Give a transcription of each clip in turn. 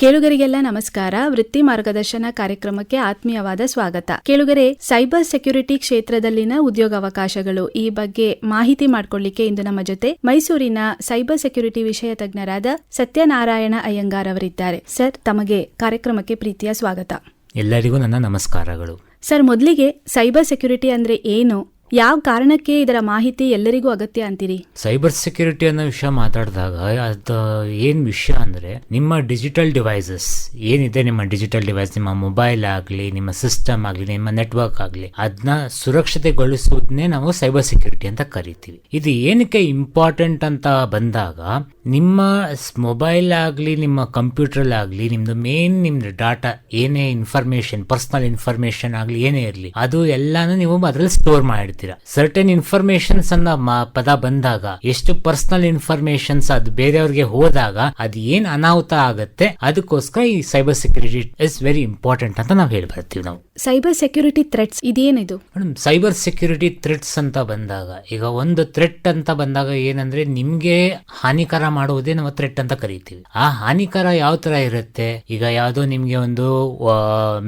ಕೇಳುಗರಿಗೆಲ್ಲ ನಮಸ್ಕಾರ. ವೃತ್ತಿ ಮಾರ್ಗದರ್ಶನ ಕಾರ್ಯಕ್ರಮಕ್ಕೆ ಆತ್ಮೀಯವಾದ ಸ್ವಾಗತ. ಕೇಳುಗರೆ, ಸೈಬರ್ ಸೆಕ್ಯೂರಿಟಿ ಕ್ಷೇತ್ರದಲ್ಲಿನ ಉದ್ಯೋಗಾವಕಾಶಗಳು ಈ ಬಗ್ಗೆ ಮಾಹಿತಿ ಮಾಡಿಕೊಳ್ಳಿಕ್ಕೆ ಇಂದು ನಮ್ಮ ಜೊತೆ ಮೈಸೂರಿನ ಸೈಬರ್ ಸೆಕ್ಯೂರಿಟಿ ವಿಷಯ ತಜ್ಞರಾದ ಸತ್ಯನಾರಾಯಣ ಅಯ್ಯಂಗಾರ್ ಅವರಿದ್ದಾರೆ. ಸರ್, ತಮಗೆ ಕಾರ್ಯಕ್ರಮಕ್ಕೆ ಪ್ರೀತಿಯ ಸ್ವಾಗತ. ಎಲ್ಲರಿಗೂ ನನ್ನ ನಮಸ್ಕಾರಗಳು. ಸರ್, ಮೊದಲಿಗೆ ಸೈಬರ್ ಸೆಕ್ಯೂರಿಟಿ ಅಂದ್ರೆ ಏನು, ಯಾವ ಕಾರಣಕ್ಕೆ ಇದರ ಮಾಹಿತಿ ಎಲ್ಲರಿಗೂ ಅಗತ್ಯ ಅಂತೀರಿ? ಸೈಬರ್ ಸೆಕ್ಯೂರಿಟಿ ಅನ್ನೋ ವಿಷಯ ಮಾತಾಡಿದಾಗ ಅದು ಏನ್ ವಿಷಯ ಅಂದ್ರೆ, ನಿಮ್ಮ ಡಿಜಿಟಲ್ ಡಿವೈಸಸ್ ಏನಿದೆ, ನಿಮ್ಮ ಡಿಜಿಟಲ್ ಡಿವೈಸ್, ನಿಮ್ಮ ಮೊಬೈಲ್ ಆಗಲಿ, ನಿಮ್ಮ ಸಿಸ್ಟಮ್ ಆಗಲಿ, ನಿಮ್ಮ ನೆಟ್ವರ್ಕ್ ಆಗಲಿ, ಅದನ್ನ ಸುರಕ್ಷತೆಗೊಳಿಸುವುದನ್ನೇ ನಾವು ಸೈಬರ್ ಸೆಕ್ಯೂರಿಟಿ ಅಂತ ಕರಿತೀವಿ. ಇದು ಏನಕ್ಕೆ ಇಂಪಾರ್ಟೆಂಟ್ ಅಂತ ಬಂದಾಗ, ನಿಮ್ಮ ಮೊಬೈಲ್ ಆಗಲಿ, ನಿಮ್ಮ ಕಂಪ್ಯೂಟರ್ ಆಗಲಿ, ನಿಮ್ದು ಡಾಟಾ ಏನೇ ಇನ್ಫಾರ್ಮೇಶನ್, ಪರ್ಸನಲ್ ಇನ್ಫಾರ್ಮೇಶನ್ ಆಗಲಿ, ಏನೇ ಇರಲಿ, ಅದು ಎಲ್ಲಾನು ನೀವು ಅದರಲ್ಲಿ ಸ್ಟೋರ್ ಮಾಡಿರ್ತೀರ. ಸರ್ಟೆನ್ ಇನ್ಫಾರ್ಮೇಶನ್ಸ್ ಅನ್ನ ಪದ ಬಂದಾಗ, ಎಷ್ಟು ಪರ್ಸನಲ್ ಇನ್ಫಾರ್ಮೇಶನ್ಸ್ ಅದು ಬೇರೆಯವ್ರಿಗೆ ಹೋದಾಗ ಅದು ಏನ್ ಅನಾಹುತ ಆಗುತ್ತೆ, ಅದಕ್ಕೋಸ್ಕರ ಈ cyber security is very important ಅಂತ ನಾವು ಹೇಳಿ ಬರ್ತೀವಿ. ನಾವು ಸೈಬರ್ ಸೆಕ್ಯೂರಿಟಿ ಥ್ರೆಟ್ಸ್ ಇದೇನಿದು? ಮೇಡಮ್, ಸೈಬರ್ ಸೆಕ್ಯೂರಿಟಿ ಥ್ರೆಟ್ಸ್ ಅಂತ ಬಂದಾಗ, ಈಗ ಒಂದು ಥ್ರೆಟ್ ಅಂತ ಬಂದಾಗ ಏನಂದ್ರೆ, ನಿಮ್ಗೆ ಹಾನಿಕರ ಮಾಡುವುದೇ ನಾವು ಥ್ರೆಟ್ ಅಂತ ಕರಿತೀವಿ. ಆ ಹಾನಿಕರ ಯಾವ ತರ ಇರುತ್ತೆ, ಈಗ ಯಾವ್ದೋ ನಿಮ್ಗೆ ಒಂದು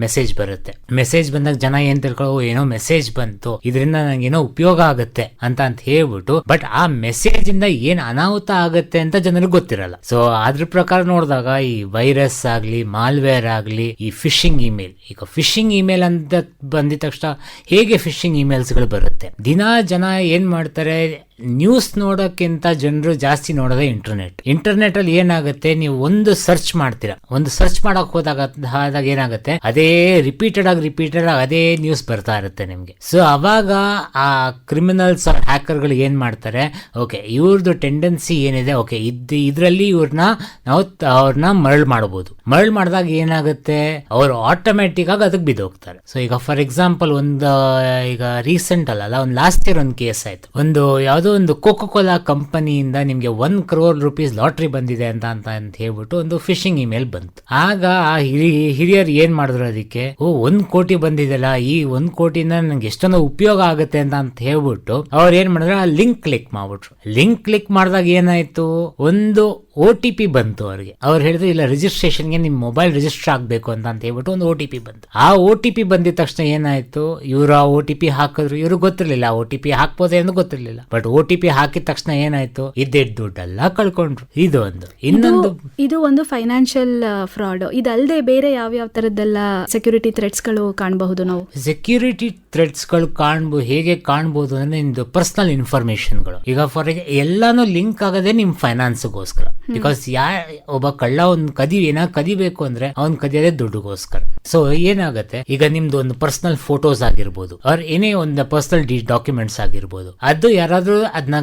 ಮೆಸೇಜ್ ಬರುತ್ತೆ. ಮೆಸೇಜ್ ಬಂದಾಗ ಜನ ಏನ್ ತಿಳ್ಕೊಳ್ಳೋ, ಏನೋ ಮೆಸೇಜ್ ಬಂತು, ಇದರಿಂದ ನಂಗೆ ಏನೋ ಉಪಯೋಗ ಆಗುತ್ತೆ ಅಂತ ಹೇಳ್ಬಿಟ್ಟು, ಬಟ್ ಆ ಮೆಸೇಜ್ ಇಂದ ಏನ್ ಅನಾಹುತ ಆಗುತ್ತೆ ಅಂತ ಜನರಿಗೆ ಗೊತ್ತಿರಲ್ಲ. ಸೊ ಅದ್ರ ಪ್ರಕಾರ ನೋಡಿದಾಗ, ಈ ವೈರಸ್ ಆಗ್ಲಿ, ಮಾಲ್ವೇರ್ ಆಗ್ಲಿ, ಈ ಫಿಶಿಂಗ್ ಇಮೇಲ್, ಈಗ ಫಿಶಿಂಗ್ ಇಮೇಲ್ ಅಂತ ಬಂದಿದ ತಕ್ಷಣ ಹೇಗೆ ಫಿಶಿಂಗ್ ಇಮೇಲ್ಸ್ ಗಳು ಬರುತ್ತೆ, ದಿನಾ ಜನ ಏನ್ ಮಾಡ್ತಾರೆ, ನ್ಯೂಸ್ ನೋಡೋಕ್ಕಿಂತ ಜನರು ಜಾಸ್ತಿ ನೋಡೋದೇ ಇಂಟರ್ನೆಟ್ ಅಲ್ಲಿ ಏನಾಗುತ್ತೆ, ನೀವು ಒಂದು ಸರ್ಚ್ ಮಾಡ್ತೀರಾ, ಒಂದು ಸರ್ಚ್ ಮಾಡಕ್ ಹೋದಾಗ ಏನಾಗುತ್ತೆ, ಅದೇ ರಿಪೀಟೆಡ್ ಆಗಿ ಅದೇ ನ್ಯೂಸ್ ಬರ್ತಾ ಇರುತ್ತೆ ನಿಮ್ಗೆ. ಸೊ ಅವಾಗ ಆ ಕ್ರಿಮಿನಲ್ಸ್ ಆರ್ ಹ್ಯಾಕರ್ ಗಳು ಏನ್ ಮಾಡ್ತಾರೆ, ಓಕೆ ಇವ್ರದ್ದು ಟೆಂಡೆನ್ಸಿ ಏನಿದೆ, ಓಕೆ ಇದ್ರಲ್ಲಿ ಅವ್ರನ್ನ ಮರಳು ಮಾಡಿದಾಗ ಏನಾಗುತ್ತೆ, ಅವರು ಆಟೋಮ್ಯಾಟಿಕ್ ಆಗಿ ಅದಕ್ಕೆ ಬಿದ್ದೋಗ್ತಾರೆ. ಸೊ ಈಗ ಫಾರ್ ಎಕ್ಸಾಂಪಲ್, ಈಗ ರೀಸೆಂಟ್ ಅಲ್ಲ, ಒಂದು ಲಾಸ್ಟ್ ಇಯರ್ ಒಂದು ಕೇಸ್ ಆಯ್ತು. ಒಂದು ಕೋಕೋ ಕೋಲಾ ಕಂಪನಿಯಿಂದ ನಿಮ್ಗೆ 1 crore rupees ಲಾಟ್ರಿ ಬಂದಿದೆ ಅಂತ ಹೇಳ್ಬಿಟ್ಟು ಒಂದು ಫಿಶಿಂಗ್ ಇಮೇಲ್ ಬಂತು. ಆಗ ಆ ಹಿರಿಯರು ಏನ್ ಮಾಡಿದ್ರು, ಅದಕ್ಕೆ 1 ಕೋಟಿ ಬಂದಿದೆಲ್ಲ, ಈ 1 ಕೋಟಿಯಿಂದ ನಂಗೆ ಎಷ್ಟೊಂದು ಉಪಯೋಗ ಆಗುತ್ತೆ ಅಂತ ಹೇಳ್ಬಿಟ್ಟು ಅವ್ರು ಏನ್ ಮಾಡಿದ್ರು, ಆ ಲಿಂಕ್ ಕ್ಲಿಕ್ ಮಾಡ್ಬಿಟ್ರು. ಲಿಂಕ್ ಕ್ಲಿಕ್ ಮಾಡಿದಾಗ ಏನಾಯ್ತು, ಒಂದು OTP ಬಂತು ಅವ್ರಿಗೆ. ಅವ್ರು ಹೇಳಿದ್ರು, ಇಲ್ಲ ರಿಜಿಸ್ಟ್ರೇಷನ್ಗೆ ನಿಮ್ ಮೊಬೈಲ್ ರಿಜಿಸ್ಟರ್ ಆಗ್ಬೇಕು ಅಂತ ಹೇಳ್ಬಿಟ್ಟು ಒಂದು OTP ಬಂತು. ಆ OTP ಬಂದಿದ ತಕ್ಷಣ ಏನಾಯ್ತು, ಇವ್ರು ಆ OTP ಹಾಕಿದ್ರು. ಇವ್ರಿಗೆ ಗೊತ್ತಿರ್ಲಿಲ್ಲ ಆ OTP ಹಾಕ್ಬೋದೇ ಅಂತ ಗೊತ್ತಿರ್ಲಿಲ್ಲ. ಬಟ್ OTP ಹಾಕಿದ ತಕ್ಷಣ ಏನಾಯ್ತು, ಇದ್ದಿದ್ದ ದುಡ್ಡೆಲ್ಲ ಕಳ್ಕೊಂಡ್ರು. ಇದು ಒಂದು ಫೈನಾನ್ಷಿಯಲ್ ಫ್ರಾಡ್. ಇದಲ್ಲದೆ ಬೇರೆ ಯಾವ ತರದ್ದೆಲ್ಲ ಸೆಕ್ಯೂರಿಟಿ ಥ್ರೆಟ್ಸ್ ಗಳು ಕಾಣಬಹುದು? ನಾವು ಸೆಕ್ಯೂರಿಟಿ ಥ್ರೆಟ್ಸ್ ಗಳು ಹೇಗೆ ಕಾಣಬಹುದು ಅಂದ್ರೆ, ನಿಮ್ದು ಪರ್ಸನಲ್ ಇನ್ಫಾರ್ಮೇಶನ್ ಗಳು. ಈಗ ಫಾರ್ ಎಲ್ಲಾನು ಲಿಂಕ್ ಆಗದೆ ನಿಮ್ ಫೈನಾನ್ಸ್ಗೋಸ್ಕರ. ಬಿಕಾಸ್ ಒಬ್ಬ ಕಳ್ಳ ಕದಿಬೇಕು ಅಂದ್ರೆ ಅವ್ನ್ ಕದಿಯೋದೇ ದುಡ್ಡುಗೋಸ್ಕರ. ಸೊ ಏನಾಗುತ್ತೆ, ಈಗ ನಿಮ್ದು ಒಂದು ಪರ್ಸನಲ್ ಫೋಟೋಸ್ ಆಗಿರ್ಬೋದು, ಅವ್ರ ಏನೇ ಒಂದು ಪರ್ಸನಲ್ ಡಾಕ್ಯುಮೆಂಟ್ಸ್ ಆಗಿರ್ಬೋದು, ಅದು ಯಾರಾದ್ರೂ ಅದನ್ನ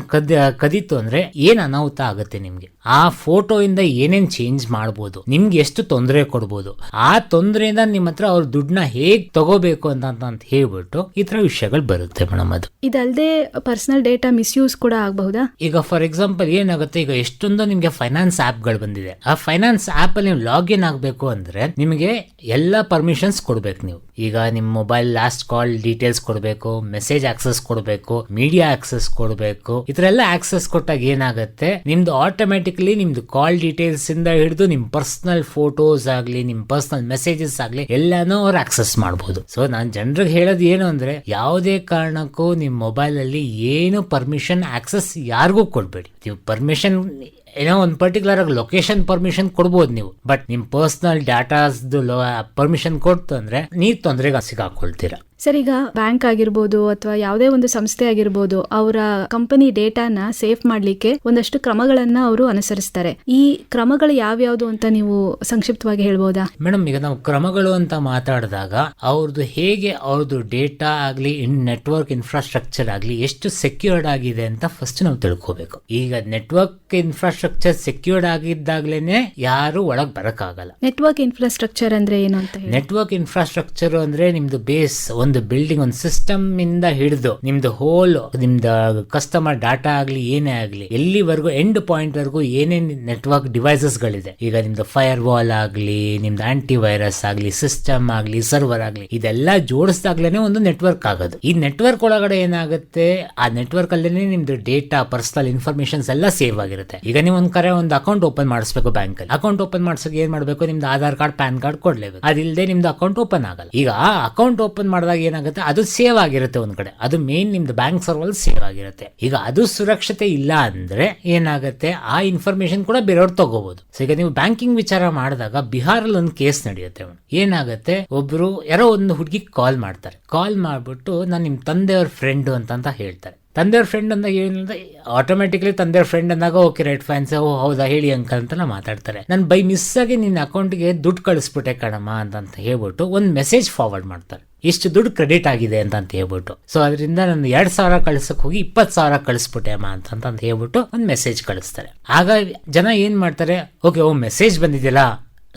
ಕದಿತು ಅಂದ್ರೆ ಏನ್ ಅನಾಹುತ ಆಗುತ್ತೆ ನಿಮ್ಗೆ, ಆ ಫೋಟೋ ಇಂದ ಏನೇನ್ ಚೇಂಜ್ ಮಾಡ್ಬೋದು, ನಿಮ್ಗೆ ಎಷ್ಟು ತೊಂದರೆ ಕೊಡ್ಬೋದು, ಆ ತೊಂದರೆಯಿಂದ ನಿಮ್ಮ ಹತ್ರ ಅವ್ರ ದುಡ್ಡನ್ನ ಹೇಗ್ ತಗೋಬೇಕು ಅಂತ ಹೇಳ್ಬಿಟ್ಟು ಈ ತರ ವಿಷಯಗಳು ಬರುತ್ತೆ ಮೇಡಮ್. ಅದು ಇದಲ್ಲದೆ ಪರ್ಸನಲ್ ಡೇಟಾ ಮಿಸ್ಯೂಸ್ ಕೂಡ ಆಗಬಹುದಾ? ಈಗ ಫಾರ್ ಎಕ್ಸಾಂಪಲ್ ಏನಾಗುತ್ತೆ, ಈಗ ಎಷ್ಟೊಂದು ನಿಮ್ಗೆ ಫೈನಾನ್ಸ್ ಆಪ್ ಗಳು ಬಂದಿದೆ. ಆ ಫೈನಾನ್ಸ್ ಆಪ್ ಅಲ್ಲಿ ನೀವು ಲಾಗಿನ್ ಆಗ್ಬೇಕು ಅಂದ್ರೆ ನಿಮಗೆ ಎಲ್ಲ ಪರ್ಮಿಷನ್ಸ್ ಕೊಡ್ಬೇಕು. ನೀವು ಈಗ ನಿಮ್ ಮೊಬೈಲ್ ಲಾಸ್ಟ್ ಕಾಲ್ ಡೀಟೇಲ್ಸ್ ಕೊಡ್ಬೇಕು, ಮೆಸೇಜ್ ಆಕ್ಸೆಸ್ ಕೊಡ್ಬೇಕು, ಮೀಡಿಯಾ ಆಕ್ಸೆಸ್ ಕೊಡ್ಬೇಕು. ಇದ್ರೆಲ್ಲ ಆಕ್ಸೆಸ್ ಕೊಟ್ಟಾಗ ಏನಾಗುತ್ತೆ, ನಿಮ್ದು ಆಟೋಮ್ಯಾಟಿಕಲಿ ನಿಮ್ದು ಕಾಲ್ ಡೀಟೇಲ್ಸ್ ಇಂದ ಹಿಡಿದು ನಿಮ್ ಪರ್ಸನಲ್ ಫೋಟೋಸ್ ಆಗ್ಲಿ, ನಿಮ್ ಪರ್ಸನಲ್ ಮೆಸೇಜಸ್ ಆಗ್ಲಿ, ಎಲ್ಲಾನು ಅವ್ರು ಆಕ್ಸೆಸ್ ಮಾಡಬಹುದು. ಸೊ ನಾನ್ ಜನರಿಗೆ ಹೇಳೋದು ಏನು ಅಂದ್ರೆ, ಯಾವುದೇ ಕಾರಣಕ್ಕೂ ನಿಮ್ ಮೊಬೈಲ್ ಅಲ್ಲಿ ಏನು ಪರ್ಮಿಷನ್ ಆಕ್ಸೆಸ್ ಯಾರಿಗೂ ಕೊಡ್ಬೇಡಿ. ನೀವು ಪರ್ಮಿಷನ್ ಏನೋ ಒಂದು ಪರ್ಟಿಕ್ಯುಲರ್ ಆಗಿ ಲೊಕೇಶನ್ ಪರ್ಮಿಷನ್ ಕೊಡ್ಬೋದು ನೀವು, ಬಟ್ ನಿಮ್ ಪರ್ಸನಲ್ ಡಾಟಾಸ್ ಪರ್ಮಿಷನ್ ಕೊಡ್ತು ಅಂದ್ರೆ ನೀವು ತೊಂದರೆಗೆ ಸಿಗಾಕೊಳ್ತೀರಾ. ಸರ್, ಈಗ ಬ್ಯಾಂಕ್ ಆಗಿರ್ಬೋದು ಅಥವಾ ಯಾವುದೇ ಒಂದು ಸಂಸ್ಥೆ ಆಗಿರ್ಬೋದು, ಅವರ ಕಂಪನಿ ಡೇಟಾನ ಸೇಫ್ ಮಾಡ್ಲಿಕ್ಕೆ ಒಂದಷ್ಟು ಕ್ರಮಗಳನ್ನ ಅವರು ಅನುಸರಿಸ್ತಾರೆ. ಈ ಕ್ರಮಗಳು ಯಾವ್ಯಾವ್ದು ಅಂತ ನೀವು ಸಂಕ್ಷಿಪ್ತವಾಗಿ ಹೇಳ್ಬೋದಾ? ಮೇಡಮ್, ಈಗ ನಾವು ಕ್ರಮಗಳು ಅಂತ ಮಾತಾಡಿದಾಗ ಅವ್ರದ್ದು ಡೇಟಾ ಆಗ್ಲಿ, ನೆಟ್ವರ್ಕ್ ಇನ್ಫ್ರಾಸ್ಟ್ರಕ್ಚರ್ ಆಗ್ಲಿ ಎಷ್ಟು ಸೆಕ್ಯೂರ್ಡ್ ಆಗಿದೆ ಅಂತ ಫಸ್ಟ್ ನಾವು ತಿಳ್ಕೋಬೇಕು. ಈಗ ನೆಟ್ವರ್ಕ್ ಇನ್ಫ್ರಾಸ್ಟ್ರಕ್ಚರ್ ಸೆಕ್ಯೂರ್ಡ್ ಆಗಿದ್ದಾಗ್ಲೇನೆ ಯಾರು ಒಳಗ್ ಬರಕ್ಕಾಗಲ್ಲ. ನೆಟ್ವರ್ಕ್ ಇನ್ಫ್ರಾಸ್ಟ್ರಕ್ಚರ್ ಅಂದ್ರೆ ಏನು ಅಂತ ಹೇಳಿ? ನೆಟ್ವರ್ಕ್ ಇನ್ಫ್ರಾಸ್ಟ್ರಕ್ಚರ್ ಅಂದ್ರೆ ನಿಮ್ದು ಬೇಸ್, ಒಂದು ಒಂದು ಬಿಲ್ಡಿಂಗ್, ಒಂದು ಸಿಸ್ಟಮ್ ಇಂದ ಹಿಡಿದು ನಿಮ್ದು ಹೋಲ್ ನಿಮ್ದು ಕಸ್ಟಮರ್ ಡಾಟಾ ಆಗ್ಲಿ ಏನೇ ಆಗ್ಲಿ ಎಲ್ಲಿವರೆಗೂ ಎಂಡ್ ಪಾಯಿಂಟ್ ವರೆಗೂ ಏನೇನ್ ನೆಟ್ವರ್ಕ್ ಡಿವೈಸಸ್ ಗಳಿದೆ, ಈಗ ನಿಮ್ದು ಫೈರ್ ವಾಲ್ ಆಗ್ಲಿ, ನಿಮ್ದು ಆಂಟಿ ವೈರಸ್ ಆಗ್ಲಿ, ಸಿಸ್ಟಮ್ ಆಗ್ಲಿ, ಸರ್ವರ್ ಆಗ್ಲಿ, ಇದೆಲ್ಲ ಜೋಡಿಸಿದಾಗ್ಲೇನೆ ಒಂದು ನೆಟ್ವರ್ಕ್ ಆಗೋದು. ಈ ನೆಟ್ವರ್ಕ್ ಒಳಗಡೆ ಏನಾಗುತ್ತೆ, ಆ ನೆಟ್ವರ್ಕ್ ಅಲ್ಲೇನೆ ನಿಮ್ದು ಡೇಟಾ, ಪರ್ಸನಲ್ ಇನ್ಫಾರ್ಮೇಶನ್ಸ್ ಎಲ್ಲ ಸೇವ್ ಆಗಿರುತ್ತೆ. ಈಗ ನೀವು ಒಂದು ಅಕೌಂಟ್ ಓಪನ್ ಮಾಡಿಸ್ಬೇಕು ಬ್ಯಾಂಕ್ ಅಲ್ಲಿ. ಅಕೌಂಟ್ ಓಪನ್ ಮಾಡ್ಸಕ್ಕೆ ಏನ್ ಮಾಡ್ಬೇಕು, ನಿಮ್ದು ಆಧಾರ್ ಕಾರ್ಡ್, ಪ್ಯಾನ್ ಕಾರ್ಡ್ ಕೊಡ್ಲೇಬೇಕು. ಅದಿಲ್ಲದೆ ನಿಮ್ದು ಅಕೌಂಟ್ ಓಪನ್ ಆಗಲ್ಲ. ಈಗ ಆ ಅಕೌಂಟ್ ಓಪನ್ ಮಾಡಿದಾಗ ಏನಾಗುತ್ತೆ, ಅದು ಸೇವ್ ಆಗಿರುತ್ತೆ ಒಂದ್ ಕಡೆ, ಅದು ಮೇನ್ ನಿಮ್ದು ಬ್ಯಾಂಕ್ ಸರ್ವರ್ ಸೇವ್ ಆಗಿರುತ್ತೆ. ಈಗ ಅದು ಸುರಕ್ಷತೆ ಇಲ್ಲ ಅಂದ್ರೆ ಏನಾಗುತ್ತೆ, ಆ ಇನ್ಫಾರ್ಮೇಶನ್ ಕೂಡ ಬೇರೆಯವ್ರು ತಗೋಬಹುದು. ಸೊ ಈಗ ನೀವು ಬ್ಯಾಂಕಿಂಗ್ ವಿಚಾರ ಮಾಡಿದಾಗ ಬಿಹಾರಲ್ಲಿ ಒಂದು ಕೇಸ್ ನಡೆಯುತ್ತೆ. ಏನಾಗುತ್ತೆ, ಒಬ್ರು ಯಾರೋ ಒಂದು ಹುಡುಗಿ ಕಾಲ್ ಮಾಡ್ತಾರೆ. ಕಾಲ್ ಮಾಡ್ಬಿಟ್ಟು ನಾನು ನಿಮ್ ತಂದೆಯವ್ರ ಫ್ರೆಂಡ್ ಅಂತ ಹೇಳ್ತಾರೆ. ತಂದೆಯವ್ರ ಫ್ರೆಂಡ್ ಅಂದಾಗ ಏನಂದ್ರೆ ಆಟೋಮೆಟಿಕ್ಲಿ ತಂದೆಯವ್ರ ಫ್ರೆಂಡ್ ಅಂದಾಗ ಓಕೆ ರೈಟ್ ಫ್ಯಾನ್ಸ್, ಓ ಹೌದಾ ಹೇಳಿ ಅಂಕಲ್ ಅಂತ ಮಾತಾಡ್ತಾರೆ. ನಾನು ಬೈ ಮಿಸ್ ಆಗಿ ನಿನ್ನ ಅಕೌಂಟ್ಗೆ ದುಡ್ಡು ಕಳಿಸ್ಬಿಟ್ಟೆ ಕಣಮ್ಮ ಅಂತ ಹೇಳ್ಬಿಟ್ಟು ಒಂದು ಮೆಸೇಜ್ ಫಾರ್ವರ್ಡ್ ಮಾಡ್ತಾರೆ, ಇಷ್ಟು ದುಡ್ಡು ಕ್ರೆಡಿಟ್ ಆಗಿದೆ ಅಂತ ಹೇಳ್ಬಿಟ್ಟು. ಸೊ ಅದರಿಂದ ನಾನು 2,000 ಕಳ್ಸಕ್ ಹೋಗಿ 20,000 ಕಳಿಸ್ಬಿಟ್ಟೆ ಅಮ್ಮ ಅಂತ ಹೇಳ್ಬಿಟ್ಟು ಒಂದು ಮೆಸೇಜ್ ಕಳಿಸ್ತಾರೆ. ಆಗ ಜನ ಏನ್ ಮಾಡ್ತಾರೆ, ಓಕೆ ಮೆಸೇಜ್ ಬಂದಿದೆಯಲ್ಲ,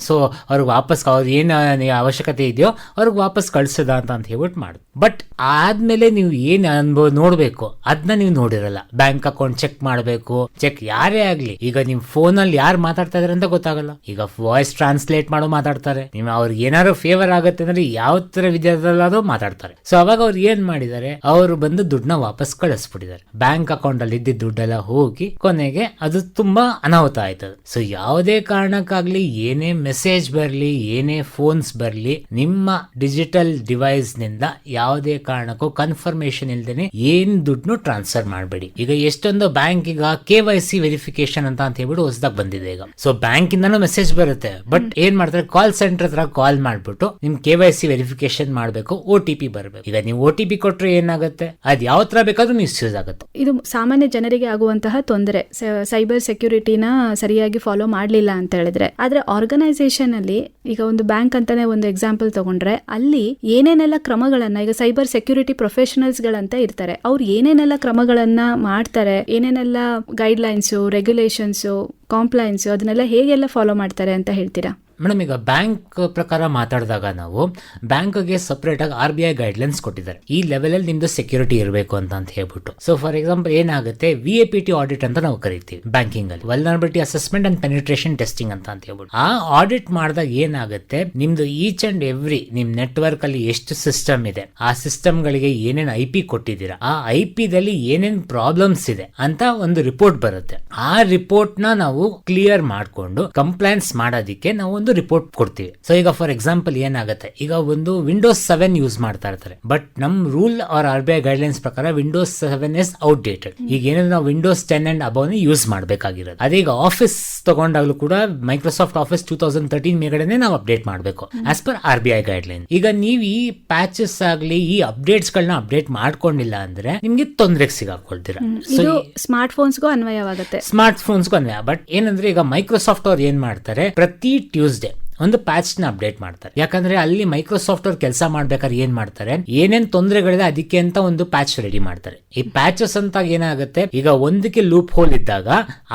ಸೊ ಅವ್ರಿಗೆ ವಾಪಸ್ ಅವ್ರು ಏನು ಅವಶ್ಯಕತೆ ಇದೆಯೋ ಅವ್ರಿಗೆ ವಾಪಸ್ ಕಳ್ಸದ ಅಂತ ಹೇಳ್ಬಿಟ್ಟು ಮಾಡುದು. ಬಟ್ ಆದ್ಮೇಲೆ ನೀವು ಏನ್ ಅನ್ಬೋದು ನೋಡ್ಬೇಕು, ಅದನ್ನ ನೀವು ನೋಡಿರಲ್ಲ. ಬ್ಯಾಂಕ್ ಅಕೌಂಟ್ ಚೆಕ್ ಮಾಡಬೇಕು, ಚೆಕ್ ಯಾರೇ ಆಗ್ಲಿ. ಈಗ ನಿಮ್ ಫೋನ್ ಅಲ್ಲಿ ಯಾರು ಮಾತಾಡ್ತಾ ಇದಾರೆ ಅಂತ ಗೊತ್ತಾಗಲ್ಲ. ಈಗ ವಾಯ್ಸ್ ಟ್ರಾನ್ಸ್ಲೇಟ್ ಮಾಡೋ ಮಾತಾಡ್ತಾರೆ, ನೀವು ಅವ್ರಿಗೆ ಏನಾದ್ರು ಫೇವರ್ ಆಗುತ್ತೆ ಅಂದ್ರೆ ಯಾವ ತರ ವಿದ್ಯಾರ್ಥಿಗಳಾದ್ರೂ ಮಾತಾಡ್ತಾರೆ. ಸೊ ಅವಾಗ ಅವ್ರು ಏನ್ ಮಾಡಿದ್ದಾರೆ, ಅವರು ಬಂದು ದುಡ್ಡನ್ನ ವಾಪಸ್ ಕಳಿಸ್ಬಿಟ್ಟಿದ್ದಾರೆ. ಬ್ಯಾಂಕ್ ಅಕೌಂಟ್ ಅಲ್ಲಿ ಇದ್ದಿದ್ದ ದುಡ್ಡೆಲ್ಲ ಹೋಗಿ ಕೊನೆಗೆ ಅದು ತುಂಬಾ ಅನಾಹುತ ಆಯ್ತದೆ. ಸೊ ಯಾವುದೇ ಕಾರಣಕ್ಕಾಗ್ಲಿ, ಏನೇ ಮೆಸೇಜ್ ಬರ್ಲಿ, ಏನೇ ಫೋನ್ಸ್ ಬರ್ಲಿ, ನಿಮ್ಮ ಡಿಜಿಟಲ್ ಡಿವೈಸ್ ನಿಂದ ಯಾವುದೇ ಕಾರಣಕ್ಕೂ ಕನ್ಫರ್ಮೇಶನ್ ಇಲ್ದೇನೆ ಏನ್ ದುಡ್ಡು ಟ್ರಾನ್ಸ್ಫರ್ ಮಾಡಬೇಡಿ. ಈಗ ಎಷ್ಟೊಂದು ಬ್ಯಾಂಕ್ ಈಗ KYC ವೆರಿಫಿಕೇಶನ್ ಅಂತ ಹೇಳ್ಬಿಟ್ಟು ಹೊಸದಾಗಿ ಬಂದಿದೆ ಈಗ. ಸೊ ಬ್ಯಾಂಕ್ ಇಂದಾನು ಮೆಸೇಜ್ ಬರುತ್ತೆ, ಬಟ್ ಏನ್ ಮಾಡ್ತಾರೆ, ಕಾಲ್ ಸೆಂಟರ್ ಹತ್ರ ಕಾಲ್ ಮಾಡ್ಬಿಟ್ಟು ನಿಮ್ KYC ವೆರಿಫಿಕೇಶನ್ ಮಾಡಬೇಕು, OTP ಬರಬೇಕು. ಈಗ ನೀವು OTP ಕೊಟ್ರೆ ಏನಾಗುತ್ತೆ, ಅದ್ ಯಾವ ತರ ಬೇಕಾದ್ರೂ ಮಿಸ್ಯೂಸ್ ಆಗುತ್ತೆ. ಇದು ಸಾಮಾನ್ಯ ಜನರಿಗೆ ಆಗುವಂತಹ ತೊಂದರೆ, ಸೈಬರ್ ಸೆಕ್ಯೂರಿಟಿನ ಸರಿಯಾಗಿ ಫಾಲೋ ಮಾಡಲಿಲ್ಲ ಅಂತ ಹೇಳಿದ್ರೆ. ಆದ್ರೆ ಆರ್ಗನೈಸೇಷನ್ ಅಲ್ಲಿ, ಈಗ ಒಂದು ಬ್ಯಾಂಕ್ ಅಂತಾನೆ ಒಂದು ಎಕ್ಸಾಂಪಲ್ ತಗೊಂಡ್ರೆ, ಅಲ್ಲಿ ಏನೇನೆಲ್ಲ ಕ್ರಮಗಳನ್ನ, ಈಗ ಸೈಬರ್ ಸೆಕ್ಯೂರಿಟಿ ಪ್ರೊಫೆಷನಲ್ಸ್ ಗಳಂತ ಇರ್ತಾರೆ, ಅವ್ರು ಏನೇನೆಲ್ಲ ಕ್ರಮಗಳನ್ನ ಮಾಡ್ತಾರೆ, ಏನೇನೆಲ್ಲ ಗೈಡ್ ಲೈನ್ಸು, ರೆಗ್ಯುಲೇಷನ್ಸು, ಕಾಂಪ್ಲೈನ್ಸ್, ಅದನ್ನೆಲ್ಲ ಹೇಗೆಲ್ಲ ಫಾಲೋ ಮಾಡ್ತಾರೆ ಅಂತ ಹೇಳ್ತೀರಾ? ಮೇಡಮ್, ಈಗ ಬ್ಯಾಂಕ್ ಪ್ರಕಾರ ಮಾತಾಡಿದಾಗ ನಾವು ಬ್ಯಾಂಕ್ಗೆ ಸಪರೇಟ್ ಆಗಿ RBI ಗೈಡ್ಲೈನ್ಸ್ ಕೊಟ್ಟಿದ್ದಾರೆ, ಈ ಲೆವೆಲ್ ಅಲ್ಲಿ ನಿಮ್ದು ಸೆಕ್ಯೂರಿಟಿ ಇರಬೇಕು ಅಂತ ಹೇಳ್ಬಿಟ್ಟು. ಸೊ ಫಾರ್ ಎಕ್ಸಾಂಪಲ್ ಏನಾಗುತ್ತೆ, VAPT ಆಡಿಟ್ ಅಂತ ನಾವು ಕರಿತೀವಿ ಬ್ಯಾಂಕಿಂಗ್ ಅಲ್ಲಿ, vulnerability assessment and penetration testing ಅಂತ ಹೇಳ್ಬಿಟ್ಟು. ಆ ಆಡಿಟ್ ಮಾಡಿದಾಗ ಏನಾಗುತ್ತೆ, ನಿಮ್ದು ಈಚ್ ಅಂಡ್ ಎವ್ರಿ ನಿಮ್ ನೆಟ್ವರ್ಕ್ ಅಲ್ಲಿ ಎಷ್ಟು ಸಿಸ್ಟಮ್ ಇದೆ, ಆ ಸಿಸ್ಟಮ್ ಗಳಿಗೆ ಏನೇನ್ IP ಕೊಟ್ಟಿದ್ದೀರಾ, ಆ IP ದಲ್ಲಿ ಏನೇನ್ ಪ್ರಾಬ್ಲಮ್ಸ್ ಇದೆ ಅಂತ ಒಂದು ರಿಪೋರ್ಟ್ ಬರುತ್ತೆ. ಆ ರಿಪೋರ್ಟ್ ನ ನಾವು ಕ್ಲಿಯರ್ ಮಾಡ್ಕೊಂಡು ಕಂಪ್ಲೈನ್ಸ್ ಮಾಡೋದಿಕ್ಕೆ ನಾವು ಒಂದು ರಿಪೋರ್ಟ್ ಕೊಡ್ತೀವಿ. ಸೊ ಈಗ ಫಾರ್ ಎಕ್ಸಾಂಪಲ್ ಏನಾಗುತ್ತೆ, ಈಗ ಒಂದು Windows 7 ಯೂಸ್ ಮಾಡ್ತಾ ಇರ್ತಾರೆ, ಬಟ್ ನಮ್ ರೂಲ್ ಆರ್ RBI ಗೈಡ್ಲೈನ್ಸ್ ಪ್ರಕಾರ Windows 7 ಇಸ್ ಔಟ್ಡೇಟೆಡ್. ಈಗ ಏನಾದ್ರು ನಾವು Windows 10 ಅಂಡ್ ಅಬೌವ್ ಯೂಸ್ ಮಾಡಬೇಕಾಗಿರೋದು. ಅದೇ ಈಗ ಆಫೀಸ್ ತಗೊಂಡಾಗ್ಲೂ ಕೂಡ ಮೈಕ್ರೋಸಾಫ್ಟ್ ಆಫೀಸ್ 2013 ಮೇಗಡೆನೆ ನಾವು ಅಪ್ಡೇಟ್ ಮಾಡಬೇಕು ಆಸ್ ಪರ್ RBI ಗೈಡ್ಲೈನ್. ಈಗ ನೀವು ಈ ಪ್ಯಾಚಸ್ ಆಗ್ಲಿ, ಈ ಅಪ್ಡೇಟ್ಸ್ ಗಳನ್ನ ಅಪ್ಡೇಟ್ ಮಾಡ್ಕೊಂಡಿಲ್ಲ ಅಂದ್ರೆ ನಿಮ್ಗೆ ತೊಂದರೆಗೆ ಸಿಗಾಕೊಳ್ತೀರಾ. ಇದು ಸ್ಮಾರ್ಟ್ ಫೋನ್ಸ್ಗೂ ಅನ್ವಯವಾಗುತ್ತೆ. ಸ್ಮಾರ್ಟ್ ಫೋನ್ಸ್ಗೂ ಅನ್ವಯ. ಬಟ್ ಏನಂದ್ರೆ ಈಗ ಮೈಕ್ರೋಸಾಫ್ಟ್ ಅವ್ರು ಏನ್ ಮಾಡ್ತಾರೆ, ಪ್ರತಿ ಟ್ಯೂಸ್ಡೇ ಒಂದು ಪ್ಯಾಚ್ ನ ಅಪ್ಡೇಟ್ ಮಾಡ್ತಾರೆ. ಯಾಕಂದ್ರೆ ಅಲ್ಲಿ ಮೈಕ್ರೋಸಾಫ್ಟ್ ಅವ್ರು ಕೆಲಸ ಮಾಡ್ಬೇಕಾದ್ರೆ ಏನ್ ಮಾಡ್ತಾರೆ, ಏನೇನ್ ತೊಂದರೆಗಳಿದೆ ಅದಕ್ಕೆ ಅಂತ ಒಂದು ಪ್ಯಾಚ್ ರೆಡಿ ಮಾಡ್ತಾರೆ. ಈ ಪ್ಯಾಚಸ್ ಅಂತ ಏನಾಗುತ್ತೆ, ಈಗ ಒಂದಕ್ಕೆ ಲೂಪ್ ಹೋಲ್ ಇದ್ದಾಗ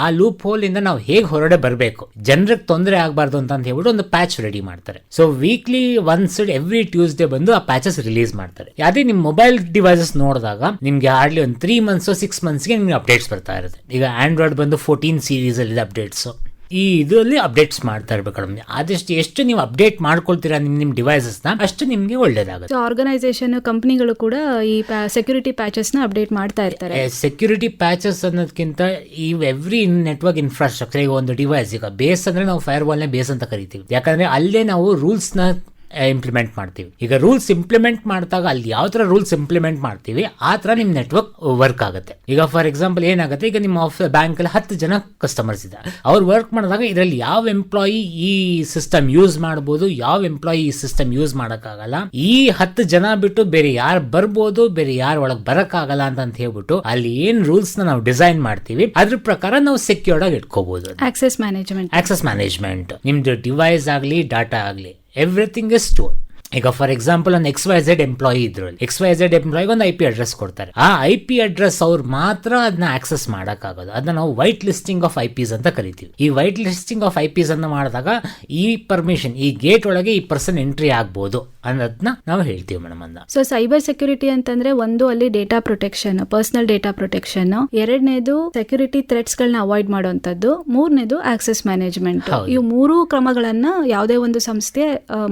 ಆ ಲೂಪ್ ಹೋಲ್ ಇಂದ ನಾವು ಹೇಗೆ ಹೊರಡೆ ಬರಬೇಕು, ಜನರಿಗೆ ತೊಂದರೆ ಆಗಬಾರ್ದು ಅಂತ ಹೇಳ್ಬಿಟ್ಟು ಒಂದು ಪ್ಯಾಚ್ ರೆಡಿ ಮಾಡ್ತಾರೆ. So weekly once every Tuesday ಬಂದು ಆ ಪ್ಯಾಚಸ್ ರಿಲೀಸ್ ಮಾಡ್ತಾರೆ. ಅದೇ ನಿಮ್ ಮೊಬೈಲ್ ಡಿವೈಸಸ್ ನೋಡಿದಾಗ ನಿಮ್ಗೆ ಹಾರ್ಡ್ಲಿ ಒಂದು 3 months 6 months ನಿಮ್ಗೆ ಅಪ್ಡೇಟ್ಸ್ ಬರ್ತಾ ಇರುತ್ತೆ. ಈಗ ಆಂಡ್ರಾಯ್ಡ್ ಬಂದು 14 ಸೀರೀಸ್ ಅಲ್ಲಿ ಅಪ್ಡೇಟ್ಸ್, ಈ ಇದರಲ್ಲಿ ಅಪ್ಡೇಟ್ಸ್ ಮಾಡ್ತಾ ಇರ್ಬೇಕು. ಆದಷ್ಟು ಎಷ್ಟು ನೀವು ಅಪ್ಡೇಟ್ ಮಾಡ್ಕೊಳ್ತೀರಾ ನಿಮ್ ಡಿವೈಸಸ್ ನ, ಅಷ್ಟು ನಿಮ್ಗೆ ಒಳ್ಳೇದಾಗುತ್ತೆ. ಆರ್ಗನೈಸೇಷನ್, ಕಂಪನಿಗಳು ಕೂಡ ಈ ಸೆಕ್ಯೂರಿಟಿ ಪ್ಯಾಚಸ್ ನ ಅಪ್ಡೇಟ್ ಮಾಡ್ತಾ ಇರ್ತಾರೆ. ಸೆಕ್ಯೂರಿಟಿ ಪ್ಯಾಚಸ್ ಅನ್ನೋದಕ್ಕಿಂತ ಈ ಎವ್ರಿ ನೆಟ್ವರ್ಕ್ ಇನ್ಫ್ರಾಸ್ಟ್ರಕ್ಚರ್, ಈಗ ಒಂದು ಡಿವೈಸ್, ಈಗ ಬೇಸ್ ಅಂದ್ರೆ ನಾವು ಫೈರ್ ವಾಲ್ ನೇ ಬೇಸ್ ಅಂತ ಕರಿತೀವಿ. ಯಾಕಂದ್ರೆ ಅಲ್ಲೇ ನಾವು ರೂಲ್ಸ್ ನ ಇಂಪ್ಲಿಮೆಂಟ್ ಮಾಡ್ತೀವಿ. ಈಗ ರೂಲ್ಸ್ ಇಂಪ್ಲಿಮೆಂಟ್ ಮಾಡಿದಾಗ ಅಲ್ಲಿ ಯಾವ ತರ ರೂಲ್ಸ್ ಇಂಪ್ಲಿಮೆಂಟ್ ಮಾಡ್ತೀವಿ ಆ ತರ ನಿಮ್ ನೆಟ್ವರ್ಕ್ ವರ್ಕ್ ಆಗುತ್ತೆ. ಈಗ ಫಾರ್ ಎಕ್ಸಾಂಪಲ್ ಏನಾಗುತ್ತೆ, ಈಗ ನಿಮ್ಮ ಬ್ಯಾಂಕ್ ಅಲ್ಲಿ 10 ಜನ ಕಸ್ಟಮರ್ಸ್ ಇದ್ದಾರೆ, ಅವ್ರು ವರ್ಕ್ ಮಾಡಿದಾಗ ಇದರಲ್ಲಿ ಯಾವ ಎಂಪ್ಲಾಯಿ ಈ ಸಿಸ್ಟಮ್ ಯೂಸ್ ಮಾಡಬಹುದು, ಯಾವ ಎಂಪ್ಲಾಯಿ ಈ ಸಿಸ್ಟಮ್ ಯೂಸ್ ಮಾಡಕ್ಕಾಗಲ್ಲ, ಈ 10 ಜನ ಬಿಟ್ಟು ಬೇರೆ ಯಾರು ಬರ್ಬೋದು, ಬೇರೆ ಯಾರು ಒಳಗೆ ಬರಕ್ಕಾಗಲ್ಲ ಅಂತ ಹೇಳ್ಬಿಟ್ಟು ಅಲ್ಲಿ ಏನ್ ರೂಲ್ಸ್ ನಾವು ಡಿಸೈನ್ ಮಾಡ್ತೀವಿ ಅದ್ರ ಪ್ರಕಾರ ನಾವು ಸೆಕ್ಯೂರ್ಡ್ ಆಗಿ ಇಟ್ಕೋಬಹುದು. ಆಕ್ಸೆಸ್ ಮ್ಯಾನೇಜ್ಮೆಂಟ್ ನಿಮ್ದು ಡಿವೈಸ್ ಆಗ್ಲಿ, ಡಾಟಾ ಆಗ್ಲಿ, ಎವ್ರಿಥಿಂಗ್ ಇಸ್ ಸ್ಟೋರ್. ಈಗ ಫಾರ್ ಎಕ್ಸಾಂಪಲ್ ಒಂದು XYZ ಎಂಪ್ಲಾಯಿ ಇದ್ರು, XYZ ಎಂಪ್ಲಾಯಿಗೆ ಒಂದು IP ಅಡ್ರೆಸ್ ಕೊಡ್ತಾರೆ. ಆ IP ಅಡ್ರೆಸ್ ಅವ್ರು ಮಾತ್ರ ಅದನ್ನ ಆಕ್ಸೆಸ್ ಮಾಡಕ್ಕಾಗೋದು. ಅದನ್ನ ನಾವು ವೈಟ್ ಲಿಸ್ಟಿಂಗ್ ಆಫ್ IPs ಅಂತ ಕರಿತೀವಿ. ಈ ವೈಟ್ ಲಿಸ್ಟಿಂಗ್ ಆಫ್ IPs ಅನ್ನ ಮಾಡಿದಾಗ ಈ ಪರ್ಮಿಷನ್, ಈ ಗೇಟ್ ಒಳಗೆ ಈ ಪರ್ಸನ್ ಎಂಟ್ರಿ ಆಗ್ಬೋದು ಅನ್ನೋದನ್ನ ನಾವು ಹೇಳ್ತೀವಿ ಮೇಡಮ್. ಅನ್ನ ಸೊ ಸೈಬರ್ ಸೆಕ್ಯೂರಿಟಿ ಅಂತಂದ್ರೆ ಒಂದು ಅಲ್ಲಿ data protection, personal data protection, ಎರಡನೇದು ಸೆಕ್ಯೂರಿಟಿ ಥ್ರೆಟ್ಸ್ ಗಳನ್ನ ಅವಾಯ್ಡ್ ಮಾಡುವಂತದ್ದು, ಮೂರನೇದು ಆಕ್ಸೆಸ್ ಮ್ಯಾನೇಜ್ಮೆಂಟ್. ಇವು ಮೂರು ಕ್ರಮಗಳನ್ನ ಯಾವುದೇ ಒಂದು ಸಂಸ್ಥೆ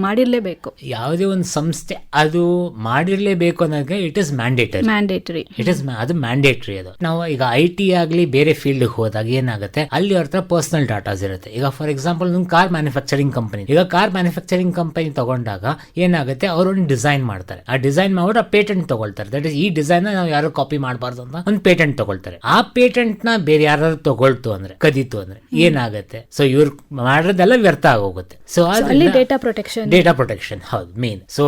ಮಾಡಿರ್ಲೇಬೇಕು. ಯಾವುದೇ ಒಂದು ಸಂಸ್ಥೆ ಅದು ಮಾಡಿರ್ಲೇಬೇಕು ಅನ್ನೋಕೆ ಇಟ್ ಇಸ್ ಮ್ಯಾಂಡೇಟರಿ. ಅದು ಮ್ಯಾಂಡೇಟರಿ. ಅದು ನಾವು ಈಗ IT ಆಗ್ಲಿ ಬೇರೆ ಫೀಲ್ಡ್ ಹೋದಾಗ ಏನಾಗುತ್ತೆ, ಅಲ್ಲಿ ಅವ್ರ ಹತ್ರ ಪರ್ಸನಲ್ ಡಾಟಾಸ್ ಇರುತ್ತೆ. ಈಗ ಫಾರ್ ಎಕ್ಸಾಂಪಲ್ ಒಂದು ಕಾರ್ ಮ್ಯಾನುಫ್ಯಾಕ್ಚರಿಂಗ್ ಕಂಪನಿ, ಈಗ ಕಾರ್ ಮ್ಯಾನುಫ್ಯಾಕ್ಚರಿಂಗ್ ಕಂಪನಿ ತಗೊಂಡಾಗ ಏನಾಗುತ್ತೆ, ಅವರು ಒಂದು ಡಿಸೈನ್ ಮಾಡ್ತಾರೆ. ಆ ಡಿಸೈನ್ ಮಾಡ್ಬಿಟ್ಟು ಆ ಪೇಟೆಂಟ್ ತಗೊಳ್ತಾರೆ. ದಟ್ ಇಸ್ ಈ ಡಿಸೈನ್ ನಾವು ಯಾರು ಕಾಪಿ ಮಾಡಬಾರ್ದು ಅಂತ ಒಂದು ಪೇಟೆಂಟ್ ತಗೊಳ್ತಾರೆ. ಆ ಪೇಟೆಂಟ್ ನ ಬೇರೆ ಯಾರು ತಗೊಳ್ತು ಅಂದ್ರೆ, ಕದೀತು ಅಂದ್ರೆ ಏನಾಗುತ್ತೆ, ಸೊ ಇವ್ರು ಮಾಡೋದೆಲ್ಲ ವ್ಯರ್ಥ ಆಗೋಗುತ್ತೆ. ಸೊ ಅಲ್ಲಿ ಡೇಟಾ ಪ್ರೊಟೆಕ್ಷನ್ ಹೌದು ಮೇನ್. ಸೊ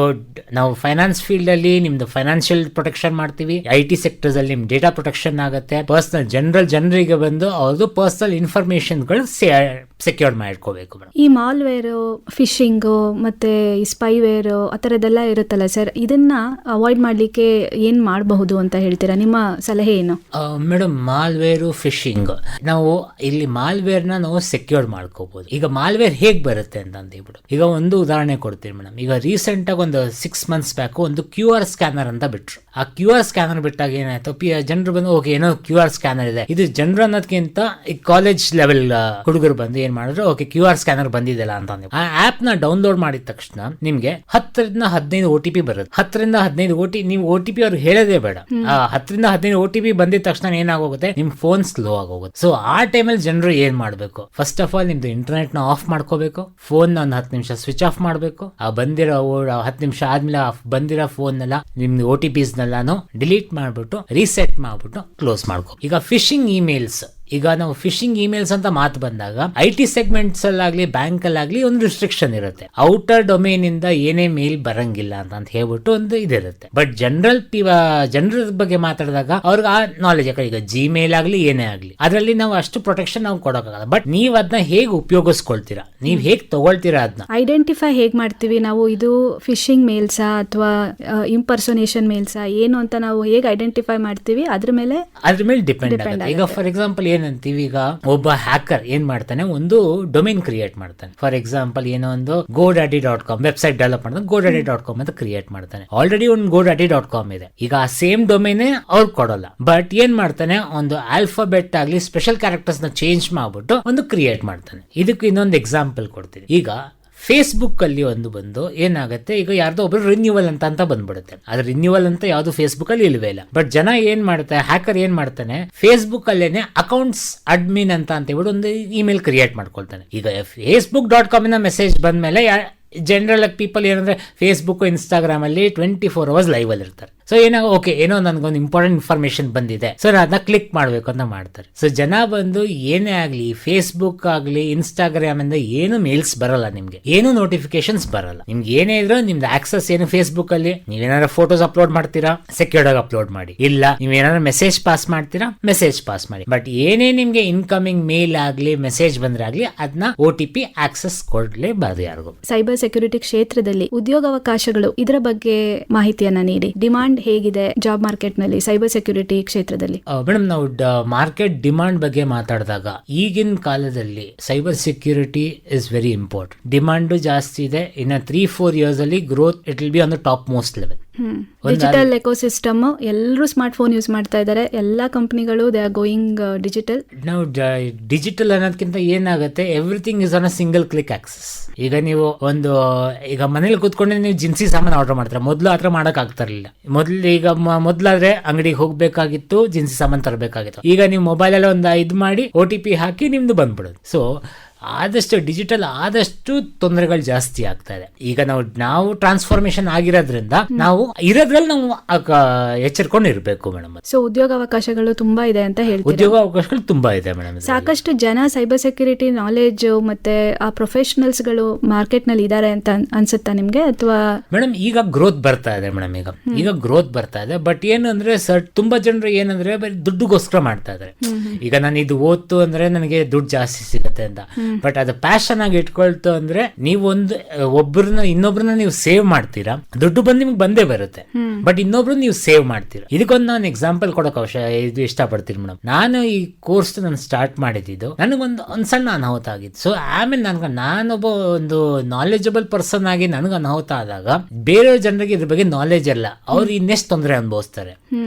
ನಾವು ಫೈನಾನ್ಸ್ ಫೀಲ್ಡ್ ಅಲ್ಲಿ ನಿಮ್ದು ಫೈನಾನ್ಷಿಯಲ್ ಪ್ರೊಟೆಕ್ಷನ್ ಮಾಡ್ತೀವಿ, IT ಸೆಕ್ಟರ್ಸ್ ಅಲ್ಲಿ ನಿಮ್ ಡೇಟಾ ಪ್ರೊಟೆಕ್ಷನ್ ಆಗುತ್ತೆ. ಪರ್ಸನಲ್ ಜನರಿಗೆ ಬಂದು ಅವ್ರದ್ದು ಪರ್ಸನಲ್ ಇನ್ಫಾರ್ಮೇಶನ್ ಗಳು ಸೆಕ್ಯೂರ್ ಮಾಡ್ಕೋಬೇಕು ಮೇಡಮ್. ಈ ಮಾಲ್ವೇರ್, ಫಿಶಿಂಗ್ ಮತ್ತೆ ಈ ಸ್ಪೈವೇರ್ ಆ ತರದೆಲ್ಲ ಇರುತ್ತಲ್ಲ ಸರ್, ಇದನ್ನ ಅವಾಯ್ಡ್ ಮಾಡ್ಲಿಕ್ಕೆ ಏನ್ ಮಾಡಬಹುದು ಅಂತ ಹೇಳ್ತೀರಾ? ನಿಮ್ಮ ಸಲಹೆ ಏನು? ಮೇಡಮ್, ಮಾಲ್ವೇರು, ಫಿಶಿಂಗ್, ನಾವು ಇಲ್ಲಿ ಮಾಲ್ವೇರ್ ನ ನಾವು ಸೆಕ್ಯೂರ್ ಮಾಡ್ಕೋಬಹುದು. ಈಗ ಮಾಲ್ವೇರ್ ಹೇಗ್ ಬರುತ್ತೆ ಅಂತ ಹೇಳ್ಬಿಟ್ಟು ಈಗ ಒಂದು ಉದಾಹರಣೆ ಕೊಡ್ತೀವಿ ಮೇಡಮ್. ಈಗ ರೀಸೆಂಟ್ ಆಗಿ ಒಂದು 6 months ಬ್ಯಾಕ್ ಒಂದು QR ಸ್ಕ್ಯಾನರ್ ಅಂತ ಬಿಟ್ರು. ಆ QR ಸ್ಕ್ಯಾನರ್ ಬಿಟ್ಟಾಗ ಏನಾಯ್ತು, ಜನರು ಬಂದು ಓಕೆ ಏನೋ QR ಸ್ಕ್ಯಾನರ್ ಇದೆ, ಇದು ಜನರು ಅನ್ನೋದಕ್ಕಿಂತ ಈ ಕಾಲೇಜ್ ಲೆವೆಲ್ ಹುಡುಗರು ಬಂದು ಏನ್ ಮಾಡಿದ್ರು, ಓಕೆ QR ಸ್ಕ್ಯಾನರ್ ಬಂದಿದೆಲ್ಲ ಅಂತ. ಆ ಆಪ್ ನ ಡೌನ್ಲೋಡ್ ಮಾಡಿದ ತಕ್ಷಣ ನಿಮ್ಗೆ 10ರಿಂದ 15 OTP ಬರುತ್ತೆ. 10ರಿಂದ 15 ನೀವು OTP ಅವ್ರಿಗೆ ಹೇಳೋದೇ ಬೇಡ. 10ರಿಂದ 15 OTP ಬಂದಿದ ತಕ್ಷಣ ಏನಾಗೋಗುತ್ತೆ, ನಿಮ್ ಫೋನ್ ಸ್ಲೋ ಆಗೋಗುತ್ತೆ. ಸೊ ಆ ಟೈಮಲ್ಲಿ ಜನರು ಏನ್ ಮಾಡ್ಬೇಕು, ಫಸ್ಟ್ ಆಫ್ ಆಲ್ ನಿಮ್ದು ಇಂಟರ್ನೆಟ್ ನ ಆಫ್ ಮಾಡ್ಕೋಬೇಕು, ಫೋನ್ ನ ಒಂದು 10 ನಿಮಿಷ ಸ್ವಿಚ್ ಆಫ್ ಮಾಡಬೇಕು. ಆ ಬಂದಿರೋ 10 ನಿಮಿಷ ಆದ್ಮೇಲೆ ಬಂದಿರೋ ಫೋನ್ ಎಲ್ಲ ನಿಮ್ದು OTPs ನೆಲ್ಲಾನು ಡಿಲೀಟ್ ಮಾಡ್ಬಿಟ್ಟು ರೀಸೆಟ್ ಮಾಡ್ಬಿಟ್ಟು ಕ್ಲೋಸ್ ಮಾಡ್ಕೋ. ಈಗ ಫಿಶಿಂಗ್ ಇಮೇಲ್ಸ್, ಈಗ ನಾವು ಫಿಶಿಂಗ್ ಇಮೇಲ್ಸ್ ಅಂತ ಮಾತು ಬಂದಾಗ IT ಸೆಗ್ಮೆಂಟ್ಸ್ ಅಲ್ಲಾಗ್ಲಿ ಬ್ಯಾಂಕ್ ಅಲ್ಲಾಗ್ಲಿ ಒಂದು ರಿಸ್ಟ್ರಿಕ್ಷನ್ ಇರುತ್ತೆ. ಔಟರ್ ಡೊಮೇನ್ ಇಂದ ಏನೇ ಮೇಲ್ ಬರಂಗಿಲ್ಲ ಅಂತ ಹೇಳ್ಬಿಟ್ಟು ಒಂದು ಇದಿರುತ್ತೆ. ಬಟ್ ಜನರ ಬಗ್ಗೆ ಮಾತಾಡಿದಾಗ ಅವ್ರಿಗೆ ಆ ನಾಲೆಜ್, ಈಗ ಜಿಮೇಲ್ ಆಗ್ಲಿ ಏನೇ ಆಗ್ಲಿ ಅದರಲ್ಲಿ ನಾವು ಅಷ್ಟು ಪ್ರೊಟೆಕ್ಷನ್ ನಾವು ಕೊಡೋಕ್ಕಾಗಲ್ಲ. ಬಟ್ ನೀವ್ ಅದನ್ನ ಹೇಗೆ ಉಪಯೋಗಿಸ್ಕೊಳ್ತೀರಾ, ನೀವ್ ಹೇಗ್ ತಗೊಳ್ತೀರಾ, ಅದನ್ನ ಐಡೆಂಟಿಫೈ ಹೇಗ್ ಮಾಡ್ತೀವಿ ನಾವು, ಇದು ಫಿಶಿಂಗ್ ಮೇಲ್ಸಾ ಅಥವಾ ಇಂಪರ್ಸೋನೇಷನ್ ಮೇಲ್ಸಾ ಏನು ಅಂತ ನಾವು ಹೇಗೆ ಐಡೆಂಟಿಫೈ ಮಾಡ್ತೀವಿ, ಅದ್ರ ಮೇಲೆ ಡಿಪೆಂಡ್ ಆಗುತ್ತೆ. ಈಗ ಫಾರ್ ಎಕ್ಸಾಂಪಲ್ ಏನಂತೀವಿ, ಈಗ ಒಬ್ಬ ಹ್ಯಾಕರ್ ಏನ್ ಮಾಡ್ತಾನೆ, ಒಂದು ಡೊಮೇನ್ ಕ್ರಿಯೇಟ್ ಮಾಡ್ತಾನೆ. ಫಾರ್ ಎಕ್ಸಾಂಪಲ್ ಏನೋ ಒಂದು godaddy.com ವೆಬ್ಸೈಟ್ ಡೆವಲಪ್ ಮಾಡಿದ್ರೆ godaddy.com ಅಂತ ಕ್ರಿಯೇಟ್ ಮಾಡ್ತಾನೆ. ಆಲ್ರೆಡಿ ಒಂದು godaddy.com ಇದೆ. ಈಗ ಆ ಸೇಮ್ ಡೊಮೇನ್ ಅವ್ರು ಕೊಡೋಲ್ಲ, ಬಟ್ ಏನ್ ಮಾಡ್ತಾನೆ, ಒಂದು ಆಲ್ಫಾಬೆಟ್ ಆಗ್ಲಿ ಸ್ಪೆಷಲ್ ಕ್ಯಾರೆಕ್ಟರ್ಸ್ ನ ಚೇಂಜ್ ಮಾಡ್ಬಿಟ್ಟು ಒಂದು ಕ್ರಿಯೇಟ್ ಮಾಡ್ತಾನೆ. ಇದಕ್ಕೆ ಇನ್ನೊಂದು ಎಕ್ಸಾಂಪಲ್ ಕೊಡ್ತೀನಿ. ಈಗ ಫೇಸ್ಬುಕ್ ಅಲ್ಲಿ ಒಂದು ಬಂದು ಏನಾಗುತ್ತೆ, ಈಗ ಯಾರ್ದೋ ಒಬ್ರು ರಿನ್ಯೂವಲ್ ಅಂತ ಬಂದ್ಬಿಡುತ್ತೆ. ಅದು ರಿನ್ಯೂವಲ್ ಅಂತ ಯಾವ್ದು ಫೇಸ್ಬುಕ್ ಅಲ್ಲಿ ಇಲ್ವೇ ಇಲ್ಲ. ಬಟ್ ಜನ ಏನ್ ಮಾಡ್ತಾರೆ, ಹ್ಯಾಕರ್ ಏನ್ ಮಾಡ್ತಾನೆ, ಫೇಸ್ಬುಕ್ ಅಲ್ಲೇನೆ ಅಕೌಂಟ್ಸ್ ಅಡ್ಮಿನ್ ಅಂತ ಹೇಳ್ಬಿಟ್ಟು ಒಂದು ಇಮೇಲ್ ಕ್ರಿಯೇಟ್ ಮಾಡ್ಕೊಳ್ತಾನೆ. ಈಗ facebook.com ಇಂದ ಮೆಸೇಜ್ ಬಂದ್ಮೇಲೆ ಜನರಲ್ ಪೀಪಲ್ ಏನಂದ್ರೆ ಫೇಸ್ಬುಕ್, ಇನ್ಸ್ಟಾಗ್ರಾಮ್ ಅಲ್ಲಿ 24 hours ಲೈವ್ ಅಲ್ಲಿ ಇರ್ತಾರೆ. ಸೊ ಓಕೆ ಏನೋ ನನ್ಗೊಂದು ಇಂಪಾರ್ಟೆಂಟ್ ಇನ್ಫಾರ್ಮೇಶನ್ ಬಂದಿದೆ, ಸೊ ಅದನ್ನ ಕ್ಲಿಕ್ ಮಾಡ್ಬೇಕು ಅಂತ ಮಾಡ್ತಾರೆ. ಸೊ ಜನ ಬಂದು ಏನೇ ಆಗ್ಲಿ, ಫೇಸ್ಬುಕ್ ಆಗ್ಲಿ ಇನ್ಸ್ಟಾಗ್ರಾಮ್ ಇಂದ ಏನು ಮೇಲ್ಸ್ ಬರಲ್ಲ, ನಿಮ್ಗೆ ಏನು ನೋಟಿಫಿಕೇಶನ್ಸ್ ಬರಲ್ಲ. ನಿಮ್ಗೆ ಏನೇ ಇದ್ರು ನಿಮ್ದು ಆಕ್ಸೆಸ್ ಏನು, ಫೇಸ್ಬುಕ್ ಅಲ್ಲಿ ನೀವೇನಾದ್ರು ಫೋಟೋಸ್ ಅಪ್ಲೋಡ್ ಮಾಡ್ತೀರಾ, ಸೆಕ್ಯೂರ್ಡ್ ಆಗಿ ಅಪ್ಲೋಡ್ ಮಾಡಿ. ಇಲ್ಲ ನೀವೇನಾದ್ರು ಮೆಸೇಜ್ ಪಾಸ್ ಮಾಡ್ತೀರಾ, ಮೆಸೇಜ್ ಪಾಸ್ ಮಾಡಿ. ಬಟ್ ಏನೇ ನಿಮ್ಗೆ ಇನ್ಕಮಿಂಗ್ ಮೇಲ್ ಆಗ್ಲಿ ಮೆಸೇಜ್ ಬಂದ್ರೆ ಆಗ್ಲಿ ಅದನ್ನ OTP ಆಕ್ಸೆಸ್ ಕೊಡ್ಲೇಬಾರ್ದು ಯಾರಿಗೂ. ಸೈಬರ್ ಸೆಕ್ಯೂರಿಟಿ ಕ್ಷೇತ್ರದಲ್ಲಿ ಉದ್ಯೋಗಾವಕಾಶಗಳು, ಇದರ ಬಗ್ಗೆ ಮಾಹಿತಿಯನ್ನ ನೀಡಿ. ಡಿಮಾಂಡ್ ಹೇಗಿದೆ ಜಾಬ್ ಮಾರ್ಕೆಟ್ ನಲ್ಲಿ ಸೈಬರ್ ಸೆಕ್ಯೂರಿಟಿ ಕ್ಷೇತ್ರದಲ್ಲಿ? ಮೇಡಮ್, ನಾವು ಮಾರ್ಕೆಟ್ ಡಿಮಾಂಡ್ ಬಗ್ಗೆ ಮಾತಾಡಿದಾಗ ಈಗಿನ ಕಾಲದಲ್ಲಿ cyber security is very important. Demand ಜಾಸ್ತಿ ಇದೆ. ಇನ್ನು 3-4 years ಅಲ್ಲಿ growth it will be on the top most level. Digital ecosystem, ಎಲ್ಲರೂ ಸ್ಮಾರ್ಟ್ ಫೋನ್ ಯೂಸ್ ಮಾಡ್ತಾ ಇದ್ದಾರೆ. ಎಲ್ಲಾ ಕಂಪನಿಗಳು ದೇ ಆರ್ ಗೋಯಿಂಗ್ ಡಿಜಿಟಲ್. ನಾವು ಡಿಜಿಟಲ್ ಅನ್ನೋದಕ್ಕಿಂತ ಏನಾಗುತ್ತೆ, everything is on a single click access. ಈಗ ನೀವು ಈಗ ಮನೇಲಿ ಕೂತ್ಕೊಂಡ್ರೆ ನೀವು ಜಿನ್ಸಿ ಸಾಮಾನು ಆರ್ಡರ್ ಮಾಡ್ತಾರೆ. ಮೊದಲು ಆತರ ಮಾಡಕ್ ಆಗ್ತಾ ಇರಲಿಲ್ಲ. ಮೊದಲಾದ್ರೆ ಅಂಗಡಿಗೆ ಹೋಗ್ಬೇಕಾಗಿತ್ತು, ಜಿನ್ಸಿ ಸಾಮಾನು ತರಬೇಕಾಗಿತ್ತು. ಈಗ ನೀವು ಮೊಬೈಲ್ ಅಲ್ಲಿ ಒಂದು ಇದು ಮಾಡಿ OTP ಹಾಕಿ ನಿಮ್ದು ಬಂದ್ಬಿಡೋದು. ಸೊ ಆದಷ್ಟು ಡಿಜಿಟಲ್ ಆದಷ್ಟು ತೊಂದರೆಗಳು ಜಾಸ್ತಿ ಆಗ್ತಾ ಇದೆ. ಈಗ ನಾವು ಟ್ರಾನ್ಸ್ಫಾರ್ಮೇಶನ್ ಆಗಿರೋದ್ರಿಂದ ನಾವು ಇರೋದ್ರಲ್ಲಿ ನಾವು ಎಚ್ಚರಿಕೊಂಡು ಇರಬೇಕು ಮೇಡಮ್. ಸೊ ಉದ್ಯೋಗಾವಕಾಶಗಳು ತುಂಬಾ ಇದೆ ಅಂತ ಹೇಳ್ತೀವಿ. ಉದ್ಯೋಗಾವಕಾಶಗಳು ತುಂಬಾ ಇದೆ ಮೇಡಮ್. ಸಾಕಷ್ಟು ಜನ ಸೈಬರ್ ಸೆಕ್ಯೂರಿಟಿ ನಾಲೆಜ್ ಮತ್ತೆ ಆ ಪ್ರೊಫೆಷನಲ್ಸ್ ಗಳು ಮಾರ್ಕೆಟ್ ನಲ್ಲಿ ಇದಾರೆ ಅಂತ ಅನ್ಸುತ್ತಾ ನಿಮ್ಗೆ? ಅಥವಾ ಮೇಡಮ್ ಈಗ ಗ್ರೋತ್ ಬರ್ತಾ ಇದೆ ಮೇಡಮ್. ಈಗ ಗ್ರೋತ್ ಬರ್ತಾ ಇದೆ. ಬಟ್ ಏನಂದ್ರೆ ತುಂಬಾ ಜನರು ಏನಂದ್ರೆ ಬರೀ ದುಡ್ಡುಗೋಸ್ಕರ ಮಾಡ್ತಾ ಇದಾರೆ. ಈಗ ನಾನು ಇದು ಓದ್ತು ಅಂದ್ರೆ ನನಗೆ ದುಡ್ಡು ಜಾಸ್ತಿ ಸಿಗುತ್ತೆ ಅಂತ. ಬಟ್ ಅದು ಪ್ಯಾಷನ್ ಆಗಿ ಇಟ್ಕೊಳ್ತು ಅಂದ್ರೆ ನೀವು ಇನ್ನೊಬ್ರನ್ನ ನೀವು ಸೇವ್ ಮಾಡ್ತೀರಾ, ದುಡ್ಡು ಬಂದು ನಿಮ್ಗೆ ಬಂದೇ ಬರುತ್ತೆ, ಬಟ್ ಇನ್ನೊಬ್ರು ನೀವು ಸೇವ್ ಮಾಡ್ತೀರಾ. ಇದಕ್ಕೊಂದು ನಾನು ಎಕ್ಸಾಂಪಲ್ ಕೊಡೋಕೆ ಇದು ಇಷ್ಟಪಡ್ತೀನಿ ಮೇಡಮ್. ನಾನು ಈ ಕೋರ್ಸ್ ನಾನು ಸ್ಟಾರ್ಟ್ ಮಾಡಿದ್ದು ನನಗೊಂದು ಸಣ್ಣ ಅನಾಹುತ ಆಗಿತ್ತು. ಸೊ ಆಮೇಲೆ ನಾನೊಬ್ಬ ಒಂದು ನಾಲೆಜಬಲ್ ಪರ್ಸನ್ ಆಗಿ ನನಗೆ ಅನಾಹುತ ಆದಾಗ ಬೇರೆ ಜನರಿಗೆ ಇದ್ರ ಬಗ್ಗೆ ನಾಲೆಜ್ ಇಲ್ಲ, ಅವ್ರು ಇನ್ನೆಷ್ಟು ತೊಂದರೆ ಅನುಭವಿಸ್ತಾರೆ.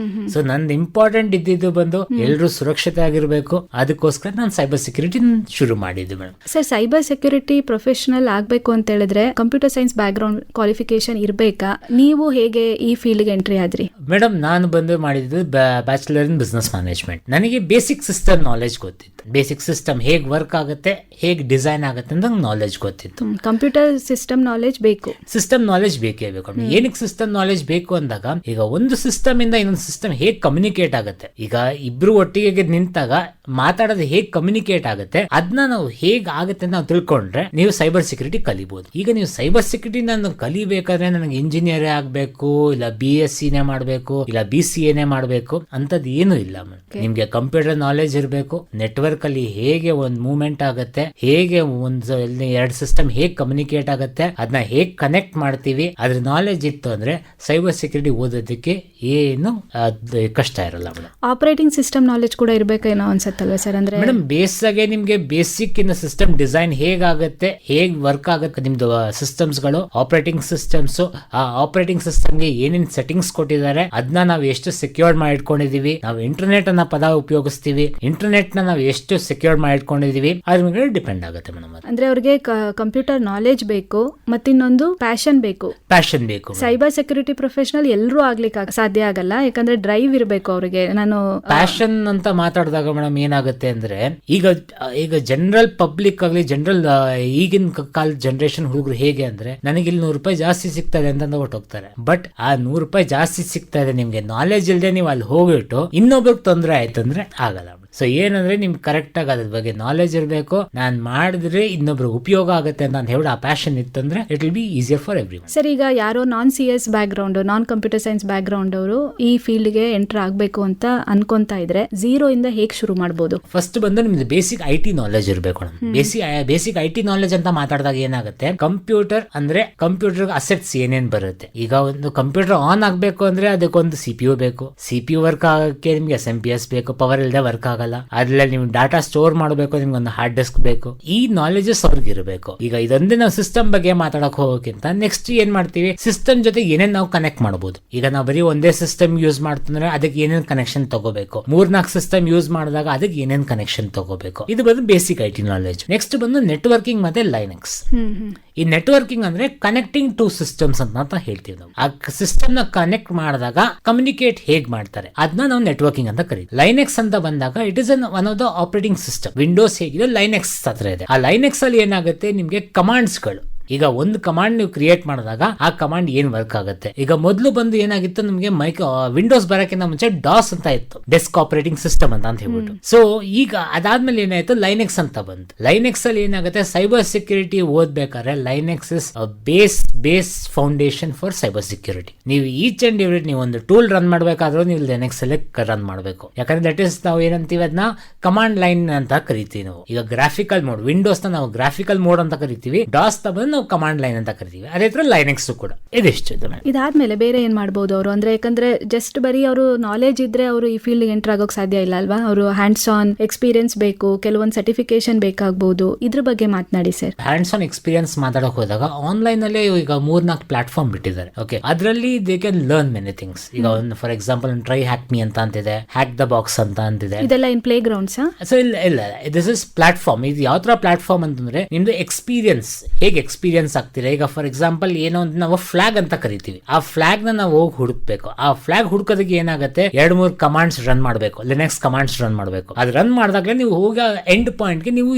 ಸೊ ನಂದು ಇಂಪಾರ್ಟೆಂಟ್ ಇದ್ದಿದ್ದು ಬಂದು ಎಲ್ಲರೂ ಸುರಕ್ಷತೆ ಆಗಿರ್ಬೇಕು, ಅದಕ್ಕೋಸ್ಕರ ನಾನು ಸೈಬರ್ ಸೆಕ್ಯೂರಿಟಿ ಶುರು ಮಾಡಿದ್ದು madam. Sir, cyber security professional ಆಗ್ಬೇಕು ಅಂತ ಹೇಳಿದ್ರೆ computer science background qualification ಇರ್ಬೇಕಾ? ನೀವು ಹೇಗೆ ಈ ಫೀಲ್ಡ್ಗೆ ಎಂಟ್ರಿ ಆದ್ರಿ? ಮೇಡಮ್, ನಾನು ಬಂದು ಮಾಡಿದ್ದು ಬ್ಯಾಚುಲರ್ ಇನ್ ಬಿಸ್ನೆಸ್ ಮ್ಯಾನೇಜ್ಮೆಂಟ್. ನನಗೆ ಬೇಸಿಕ್ ಸಿಸ್ಟಮ್ ನಾಲೆಜ್ ಗೊತ್ತಿತ್ತು. ಬೇಸಿಕ್ ಸಿಸ್ಟಮ್ ಹೇಗೆ ವರ್ಕ್ ಆಗುತ್ತೆ, ಹೇಗೆ ಡಿಸೈನ್ ಆಗುತ್ತೆ ಅಂತ ನಾಲೆಜ್ ಗೊತ್ತಿತ್ತು. ಕಂಪ್ಯೂಟರ್ ಸಿಸ್ಟಮ್ ನಾಲೆಜ್ ಬೇಕು, ಸಿಸ್ಟಮ್ ನಾಲೆಜ್ ಬೇಕೇ ಬೇಕು. ಏನಕ್ಕೆ ಸಿಸ್ಟಮ್ ನಾಲೆಜ್ ಬೇಕು ಅಂದಾಗ, ಈಗ ಒಂದು ಸಿಸ್ಟಮ್ ಇಂದ ಇನ್ನೊಂದು ಸಿಸ್ಟಮ್ ಹೇಗೆ ಕಮ್ಯುನಿಕೇಟ್ ಆಗುತ್ತೆ, ಈಗ ಇಬ್ರು ಒಟ್ಟಿಗೆ ನಿಂತಾಗ ಮಾತಾಡೋದು ಹೇಗೆ ಕಮ್ಯುನಿಕೇಟ್ ಆಗುತ್ತೆ, ಅದನ್ನ ನಾವು ಹೇಗೆ ಆಗುತ್ತೆ ನಾವು ತಿಳ್ಕೊಂಡ್ರೆ ನೀವು ಸೈಬರ್ ಸೆಕ್ಯೂರಿಟಿ ಕಲಿಬಹುದು. ಈಗ ನೀವು ಸೈಬರ್ ಸೆಕ್ಯೂರಿಟಿ ನಾನು ಕಲಿಬೇಕಾದ್ರೆ ನನಗೆ ಇಂಜಿನಿಯರೇ ಆಗ್ಬೇಕು, ಇಲ್ಲ BSc ಮಾಡಬೇಕು, ಇಲ್ಲ BCA ಮಾಡಬೇಕು ಅಂತದ್ ಏನು ಇಲ್ಲ. ನಿಮ್ಗೆ ಕಂಪ್ಯೂಟರ್ ನಾಲೆಜ್ ಇರಬೇಕು, ನೆಟ್ವರ್ಕ್ ಅಲ್ಲಿ ಹೇಗೆ ಒಂದು ಮೂವ್ಮೆಂಟ್ ಆಗುತ್ತೆ, ಹೇಗೆ ಒಂದು ಎರಡು ಸಿಸ್ಟಮ್ ಹೇಗೆ ಕಮ್ಯುನಿಕೇಟ್ ಆಗುತ್ತೆ, ಅದನ್ನ ಹೇಗೆ ಕನೆಕ್ಟ್ ಮಾಡ್ತೀವಿ, ಅದ್ರ ನಾಲೆಜ್ ಇತ್ತು ಅಂದ್ರೆ ಸೈಬರ್ ಸೆಕ್ಯೂರಿಟಿ ಓದೋದಕ್ಕೆ ಏನು ಕಷ್ಟ ಇರಲ್ಲ ಮೇಡಮ್. ಆಪರೇಟಿಂಗ್ ಸಿಸ್ಟಮ್ ನಾಲೆಜ್ ಕೂಡ ಇರ್ಬೇಕೇನೋ ಅನ್ಸುತ್ತಲ್ವ ಸರ್? ಅಂದ್ರೆ ಮೇಡಮ್, ಬೇಸಾಗೆ ನಿಮ್ಗೆ ಬೇಸಿಕ್ ಇನ್ ಸಿಸ್ಟಮ್ ಡಿಸೈನ್ ಹೇಗಾಗುತ್ತೆ, ಹೇಗ್ ವರ್ಕ್ ಆಗುತ್ತೆ ನಿಮ್ದು ಸಿಸ್ಟಮ್ಸ್ ಗಳು, ಆಪರೇಟಿಂಗ್ ಸಿಸ್ಟಮ್ಸ್, ಆ ಆಪರೇಟಿಂಗ್ ಸಿಸ್ಟಮ್ಗೆ ಏನೇನ್ ಸೆಟ್ಟಿಂಗ್ಸ್ ಕೊಟ್ಟಿದ್ದಾರೆ, ಅದನ್ನ ನಾವು ಎಷ್ಟು ಸೆಕ್ಯೂರ್ ಮಾಡಿ ಇಟ್ಕೊಂಡಿದೀವಿ, ನಾವು ಇಂಟರ್ನೆಟ್ ಅನ್ನ ಪದ ಉಪಯೋಗಿಸ್ತೀವಿ, ಇಂಟರ್ನೆಟ್ ನ ನಾವು ಎಷ್ಟು ಸೆಕ್ಯೂರ್ ಮಾಡಿ ಇಟ್ಕೊಂಡಿದೀವಿ, ಅದ್ರ ಮೇಲೆ ಡಿಪೆಂಡ್ ಆಗುತ್ತೆ ಮೇಡಮ್. ಅಂದ್ರೆ ಅವ್ರಿಗೆ ಕಂಪ್ಯೂಟರ್ ನಾಲೆಜ್ ಬೇಕು, ಮತ್ತಿನ್ನೊಂದು ಪ್ಯಾಷನ್ ಬೇಕು. ಸೈಬರ್ ಸೆಕ್ಯೂರಿಟಿ ಪ್ರೊಫೆಷನಲ್ ಎಲ್ಲರೂ ಆಗ್ಲಿಕ್ಕೆ ಸಾಧ್ಯ ಆಗಲ್ಲ, ಯಾಕಂದ್ರೆ ಡ್ರೈವ್ ಇರಬೇಕು ಅವ್ರಿಗೆ. ನಾನು ಪ್ಯಾಷನ್ ಅಂತ ಮಾತಾಡಿದಾಗ ಮೇಡಮ್ ಏನಾಗುತ್ತೆ ಅಂದ್ರೆ, ಈಗ ಜನರಲ್ ಪಬ್ಲಿಕ್ ಆಗಲಿ, ಜನರಲ್ ಈಗಿನ ಕಾಲ ಜನರೇಷನ್ ಹುಡುಗರು ಹೇಗೆ ಅಂದ್ರೆ, ನನಗೆ ಇಲ್ಲಿ ₹100 ಜಾಸ್ತಿ ಸಿಗ್ತಾ ಇದೆ ಅಂತ ಹೊಟ್ಟೋಗ್ತಾರೆ. ಬಟ್ ಆ ₹100 ಜಾಸ್ತಿ ಸಿಗ್ತಾ ಇದೆ, ನಿಮ್ಗೆ ನಾಲೆಜ್ ಇಲ್ಲದೆ ನೀವು ಅಲ್ಲಿ ಹೋಗ್ಬಿಟ್ಟು ಇನ್ನೊಬ್ರಿಗೆ ತೊಂದರೆ ಆಯ್ತಂದ್ರೆ ಆಗಲ್ಲ. ಸೊ ಏನಂದ್ರೆ ನಿಮ್ಗೆ ಕರೆಕ್ಟ್ ಆಗಿ ಅದ್ರ ಬಗ್ಗೆ ನಾಲೆಜ್ ಇರಬೇಕು. ನಾನು ಮಾಡಿದ್ರೆ ಇನ್ನೊಬ್ರಿಗೆ ಉಪಯೋಗ ಆಗುತ್ತೆ ಅಂತ ಹೇಳಿ ಆ ಪ್ಯಾಷನ್ ಇತ್ತಂದ್ರೆ it will be easier for everyone. Sir, ಈಗ ಯಾರೋ non-CS ಬ್ಯಾಕ್ ಗ್ರೌಂಡ್, ನಾನ್ ಕಂಪ್ಯೂಟರ್ ಸೈನ್ಸ್ ಬ್ಯಾಕ್ ಗ್ರೌಂಡ್ ಅವರು ಈ ಫೀಲ್ಡ್ ಗೆ ಎಂಟರ್ ಆಗ್ಬೇಕು ಅಂತ ಅನ್ಕೊಂತಾ ಇದ್ರೆ ಝೀರೋ ಇಂದ ಹೇಗೆ ಶುರು ಮಾಡಬಹುದು? ಫಸ್ಟ್ ಬಂದು ನಿಮ್ದು ಬೇಸಿಕ್ IT ನಾಲೆಜ್ ಇರಬೇಕು. ಬೇಸಿಕ್ IT ನಾಲೆಜ್ ಅಂತ ಮಾತಾಡಿದಾಗ ಏನಾಗುತ್ತೆ, ಕಂಪ್ಯೂಟರ್ ಅಂದ್ರೆ ಕಂಪ್ಯೂಟರ್ ಅಸೆಟ್ಸ್ ಏನೇನ್ ಬರುತ್ತೆ. ಈಗ ಒಂದು ಕಂಪ್ಯೂಟರ್ ಆನ್ ಆಗ್ಬೇಕು ಅಂದ್ರೆ ಅದಕ್ಕೊಂದು CPU ಬೇಕು. CPU ವರ್ಕ್ ಆಗಕ್ಕೆ ನಿಮ್ಗೆ SMPS ಬೇಕು, ಪವರ್ ಇಲ್ಲದೆ ವರ್ಕ್ ಆಗಲ್ಲ. ಅದ್ರಲ್ಲಿ ನೀವು ಡಾಟಾ ಸ್ಟೋರ್ ಮಾಡಬೇಕು, ನಿಮ್ಗೆ ಒಂದು ಹಾರ್ಡ್ ಡಿಸ್ಕ್ ಬೇಕು. ಈ ನಾಲೆಜಸ್ ಅವ್ರಿಗೆ ಇರಬೇಕು. ಈಗ ಇದೊಂದೇ ನಾವು ಸಿಸ್ಟಮ್ ಬಗ್ಗೆ ಮಾತಾಡಕ್ ಹೋಗೋಕ್ಕಿಂತ ನೆಕ್ಸ್ಟ್ ಏನ್ ಮಾಡ್ತೀವಿ, ಸಿಸ್ಟಮ್ ಜೊತೆ ಏನೇನ್ ನಾವು ಕನೆಕ್ಟ್ ಮಾಡಬಹುದು. ಈಗ ನಾವು ಬರೀ ಒಂದೇ ಸಿಸ್ಟಮ್ ಯೂಸ್ ಮಾಡ್ತಂದ್ರೆ ಅದಕ್ಕೆ ಏನೇನ್ ಕನೆಕ್ಷನ್ ತಗೋಬೇಕು, 3-4 ಸಿಸ್ಟಮ್ ಯೂಸ್ ಮಾಡಿದಾಗ ಅದಕ್ಕೆ ಏನೇನ್ ಕನೆಕ್ಷನ್ ತಗೋಬೇಕು. ಇದು ಬಂದು ಬೇಸಿಕ್ IT ನಾಲೆಜ್. ನೆಕ್ಸ್ಟ್ ಬಂದು ನೆಟ್ವರ್ಕಿಂಗ್ ಮತ್ತೆ ಲೈನೆಕ್ಸ್. ಈ ನೆಟ್ವರ್ಕಿಂಗ್ ಅಂದ್ರೆ ಕನೆಕ್ಟಿಂಗ್ ಟು ಸಿಸ್ಟಮ್ಸ್ ಅಂತ ಹೇಳ್ತೀವಿ ನಾವು. ಆ ಸಿಸ್ಟಮ್ ನ ಕನೆಕ್ಟ್ ಮಾಡಿದಾಗ ಕಮ್ಯುನಿಕೇಟ್ ಹೇಗ್ ಮಾಡ್ತಾರೆ ಅದನ್ನ ನಾವು ನೆಟ್ವರ್ಕಿಂಗ್ ಅಂತ ಕರೀತೀವಿ. ಲೈನೆಕ್ಸ್ ಅಂತ ಬಂದಾಗ it is one of the operating system. Windows ಹೇಗಿದೆ, ಲೈನೆಕ್ಸ್ ಹತ್ರ ಇದೆ. ಆ ಲೈನೆಕ್ಸ್ ಅಲ್ಲಿ ಏನಾಗುತ್ತೆ, ನಿಮ್ಗೆ ಕಮಾಂಡ್ಸ್ ಗಳು, ಈಗ ಒಂದು ಕಮಾಂಡ್ ನೀವು ಕ್ರಿಯೇಟ್ ಮಾಡಿದಾಗ ಆ ಕಮಾಂಡ್ ಏನ್ ವರ್ಕ್ ಆಗುತ್ತೆ. ಈಗ ಮೊದಲು ಬಂದು ಏನಾಗಿತ್ತು, ನಮಗೆ ವಿಂಡೋಸ್ ಬರಕ್ಕಿಂತ ಮುಂಚೆ ಡಾಸ್ ಅಂತ ಇತ್ತು, ಡೆಸ್ಕ್ ಆಪರೇಟಿಂಗ್ ಸಿಸ್ಟಮ್ ಅಂತ ಹೇಳ್ಬಿಟ್ಟು. ಸೊ ಈಗ ಅದಾದ್ಮೇಲೆ ಏನಾಯ್ತು, ಲೈನೆಕ್ಸ್ ಅಂತ ಬಂತು. ಲೈನೆಕ್ಸ್ ಅಲ್ಲಿ ಏನಾಗುತ್ತೆ, ಸೈಬರ್ ಸೆಕ್ಯೂರಿಟಿ ಓದ್ಬೇಕಾದ್ರೆ Linux is base foundation for cyber security. ನೀವು ಈಚ್ ಅಂಡ್ ಎವ್ರಿ ನೀವು ಒಂದು ಟೂಲ್ ರನ್ ಮಾಡ್ಬೇಕಾದ್ರೂ ನೀವು ಲೈನೆಕ್ಸ್ ಅಲ್ಲಿ ರನ್ ಮಾಡಬೇಕು. ಯಾಕಂದ್ರೆ ದಟ್ ಇಸ್ ನಾವು ಏನಂತೀವಿ, ಅದನ್ನ ಕಮಾಂಡ್ ಲೈನ್ ಅಂತ ಕರಿತೀವಿ ನಾವು. ಈಗ ಗ್ರಾಫಿಕಲ್ ಮೋಡ್, ವಿಂಡೋಸ್ ನ ನಾವು ಗ್ರಾಫಿಕಲ್ ಮೋಡ್ ಅಂತ ಕರಿತೀವಿ, ಡಾಸ್ ತ ನಾವು ಕಮಾಂಡ್ ಲೈನ್ ಅಂತ ಕರಿತೀವಿ. ಅದೇ ತರ ಲೈನೆಕ್ಸ್ ಕೂಡ ಇದಿಷ್ಟು. ಇದಾದ್ಮೇಲೆ ಬೇರೆ ಏನ್ ಮಾಡಬಹುದು ಅವರು? ಅಂದ್ರೆ ಯಾಕಂದ್ರೆ ಜಸ್ಟ್ ಬರೀ ಅವರು ನಾಲೆಜ್ ಇದ್ರೆ ಅವರು ಈ ಫೀಲ್ಡ್ ಎಂಟರ್ ಆಗೋಕ್ ಸಾಧ್ಯ ಇಲ್ಲ ಅಲ್ವಾ? ಅವರು ಹ್ಯಾಂಡ್ಸ್ ಆನ್ ಎಕ್ಸ್ಪೀರಿಯನ್ಸ್ ಬೇಕು, ಕೆಲವೊಂದು ಸರ್ಟಿಫಿಕೇಶನ್ ಬೇಕಾಗಬಹುದು. ಇದ್ರ ಬಗ್ಗೆ ಮಾತನಾಡಿ ಸರ್. ಹ್ಯಾಂಡ್ಸ್ ಆನ್ ಎಕ್ಸ್ಪೀರಿಯನ್ಸ್ ಮಾತಾಡಕ್ ಹೋದಾಗ ಆನ್ಲೈನ್ ಅಲ್ಲೇ ಈಗ 3-4 ಪ್ಲಾಟ್ಫಾರ್ಮ್ ಬಿಟ್ಟಿದ್ದಾರೆ. ಓಕೆ, ಅದರಲ್ಲಿ they can learn many things. ಈಗ ಒಂದು for example try hack me ಅಂತ ಅಂತಿದೆ, ಹ್ಯಾಕ್ ದ ಬಾಕ್ಸ್ ಅಂತ ಅಂತಿದೆ. ಇದೆಲ್ಲ ಇನ್ ಪ್ಲೇ ಗ್ರೌಂಡ್ಸ್? ಸೊ ಇಲ್ಲ, ದಿಸ್ ಇಸ್ ಪ್ಲಾಟ್ಫಾರ್ಮ್. ಇದು ಯಾವ ತರ ಪ್ಲಾಟ್ಫಾರ್ಮ್ ಅಂತಂದ್ರೆ, ನಿಮ್ದು ಎಕ್ಸ್ಪೀರಿಯನ್ಸ್ ಹೇಗೆ ಎಕ್ಸ್ಪೀರಿಯನ್ಸ್ ಆಗ್ತೀರಾ. ಈಗ ಫಾರ್ ಎಕ್ಸಾಂಪಲ್ ಏನೋ ಒಂದು ನಾವು ಫ್ಲಾಗ್ ಅಂತ ಕರಿತೀವಿ, ಆ ಫ್ಲಾಗ್ ನಾವು ಹೋಗಿ ಹುಡುಕ್ಬೇಕು. ಆ ಫ್ಲಾಗ್ ಹುಡುಕೋದಕ್ಕೆ ಏನಾಗುತ್ತೆ, 2-3 ಕಮಾಂಡ್ಸ್ ರನ್ ಮಾಡಬೇಕು, ಲಿನಕ್ಸ್ ಕಮಾಂಡ್ಸ್ ರನ್ ಮಾಡಬೇಕು. ಅದು ರನ್ ಮಾಡಿದಾಗಲೇ ನೀವು ಹೋಗಿ ಎಂಡ್ ಪಾಯಿಂಟ್ ಗೆ ನೀವು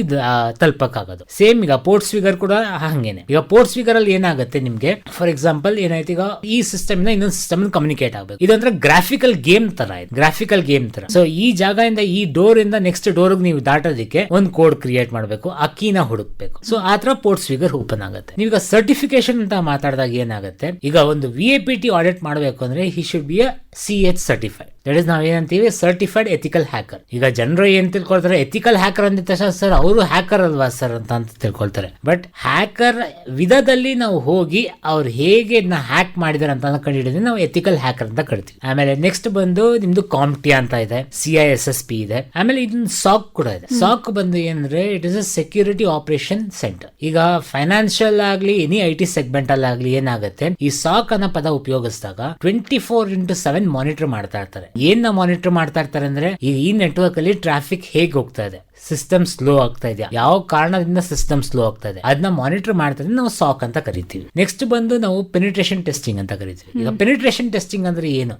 ತಲುಪಕ್ಕಾಗೋದು. ಸೇಮ್ ಈಗ ಪೋರ್ಟ್ಸ್ ಫಿಗರ್ ಕೂಡ ಹಂಗೇನೆ. ಈಗ ಪೋರ್ಟ್ಸ್ ಫಿಗರ್ ಅಲ್ಲಿ ಏನಾಗುತ್ತೆ, ನಿಮ್ಗೆ ಫಾರ್ ಎಕ್ಸಾಂಪಲ್ ಏನಾಯ್ತು, ಈಗ ಈ ಸಿಸ್ಟಮ್ ಇಂದ ಇನ್ನೊಂದು ಸಿಸ್ಟಮ್ ಕಮ್ಯುನಿಕೇಟ್ ಆಗಬೇಕು. ಇದಂದ್ರೆ ಗ್ರಾಫಿಕಲ್ ಗೇಮ್ ತರ ಇದೆ, ಗ್ರಾಫಿಕಲ್ ಗೇಮ್ ತರ. ಸೊ ಈ ಜಾಗದಿಂದ ಈ ಡೋರ್ ಇಂದ ನೆಕ್ಸ್ಟ್ ಡೋರ್ ನೀವು ದಾಟೋದಕ್ಕೆ ಒಂದು ಕೋಡ್ ಕ್ರಿಯೇಟ್ ಮಾಡಬೇಕು, ಆ ಕೀನ ಹುಡುಕ್ಬೇಕು. ಸೊ ಆ ತರ ಪೋರ್ಟ್ಸ್ ಫಿಗರ್ ಓಪನ್ ಆಗುತ್ತೆ. ನೀವೀಗ ಸರ್ಟಿಫಿಕೇಶನ್ ಅಂತ ಮಾತಾಡಿದಾಗ ಏನಾಗುತ್ತೆ, ಈಗ ಒಂದು VAPT ಆಡಿಟ್ ಮಾಡಬೇಕು ಅಂದ್ರೆ he should be CH certified. That is ನಾವ್ ಏನಂತೀವಿ ಸರ್ಟಿಫೈಡ್ ಎಥಿಕಲ್ ಹ್ಯಾಕರ್. ಈಗ ಜನರು ಏನ್ ತಿಳ್ಕೊಳ್ತಾರೆ, ಎಥಿಕಲ್ ಹ್ಯಾಕರ್ ಅಂದ ತಕ್ಷಣ ಸರ್ ಅವರು ಹ್ಯಾಕರ್ ಅಲ್ವಾ ಸರ್ ಅಂತ ತಿಳ್ಕೊಳ್ತಾರೆ. ಬಟ್ ಹ್ಯಾಕರ್ ವಿಧದಲ್ಲಿ ನಾವು ಹೋಗಿ ಅವ್ರು ಹೇಗೆ ಇದನ್ನ ಹ್ಯಾಕ್ ಮಾಡಿದಾರೆ ಅಂತ ಕಂಡುಹಿಡಿದ್ರೆ ನಾವು ಎಥಿಕಲ್ ಹ್ಯಾಕರ್ ಅಂತ ಕರಿತೀವಿ. ಆಮೇಲೆ ನೆಕ್ಸ್ಟ್ ಬಂದು ನಿಮ್ದು ಕಾಂಪ್ಟಿಯಾ ಅಂತ ಇದೆ, CISSP ಇದೆ, ಆಮೇಲೆ ಇದನ್ನ ಸಾಕ್ ಕೂಡ ಇದೆ. ಸಾಕ್ ಬಂದು ಏನಂದ್ರೆ it is a security operation centre. ಈಗ ಫೈನಾನ್ಷಿಯಲ್ ಆಗ್ಲಿ ಎನಿ IT ಸೆಗ್ಮೆಂಟ್ ಅಲ್ಲಿ ಆಗ್ಲಿ ಏನಾಗುತ್ತೆ, ಈ ಸಾಕ್ ಅನ್ನೋ ಪದ ಉಪಯೋಗಿಸಿದಾಗ 24/7 ಮಾನಿಟರ್ ಮಾಡ್ತಾ ಇರ್ತಾರೆ. ಏನ್ ಮಾನಿಟರ್ ಮಾಡ್ತಾ ಇರ್ತಾರೆ ಅಂದ್ರೆ ಈಗ ಈ ನೆಟ್ವರ್ಕ್ ಅಲ್ಲಿ ಟ್ರಾಫಿಕ್ ಹೇಗೆ ಹೋಗ್ತಾ ಇದೆ, ಸಿಸ್ಟಮ್ ಸ್ಲೋ ಆಗ್ತಾ ಇದೆಯಾ, ಯಾವ ಕಾರಣದಿಂದ ಸಿಸ್ಟಮ್ ಸ್ಲೋ ಆಗ್ತಾ ಇದೆ, ಅದನ್ನ ಮಾನಿಟರ್ ಮಾಡ್ತಾರೆ, ನಾವು ಸಾಕ್ ಅಂತ ಕರಿತೀವಿ. ನೆಕ್ಸ್ಟ್ ಬಂದು ನಾವು ಪೆನಿಟ್ರೇಷನ್ ಟೆಸ್ಟಿಂಗ್ ಅಂತ ಕರಿತೀವಿ. ಈಗ ಪೆನಿಟ್ರೇಷನ್ ಟೆಸ್ಟಿಂಗ್ ಅಂದ್ರೆ ಏನು,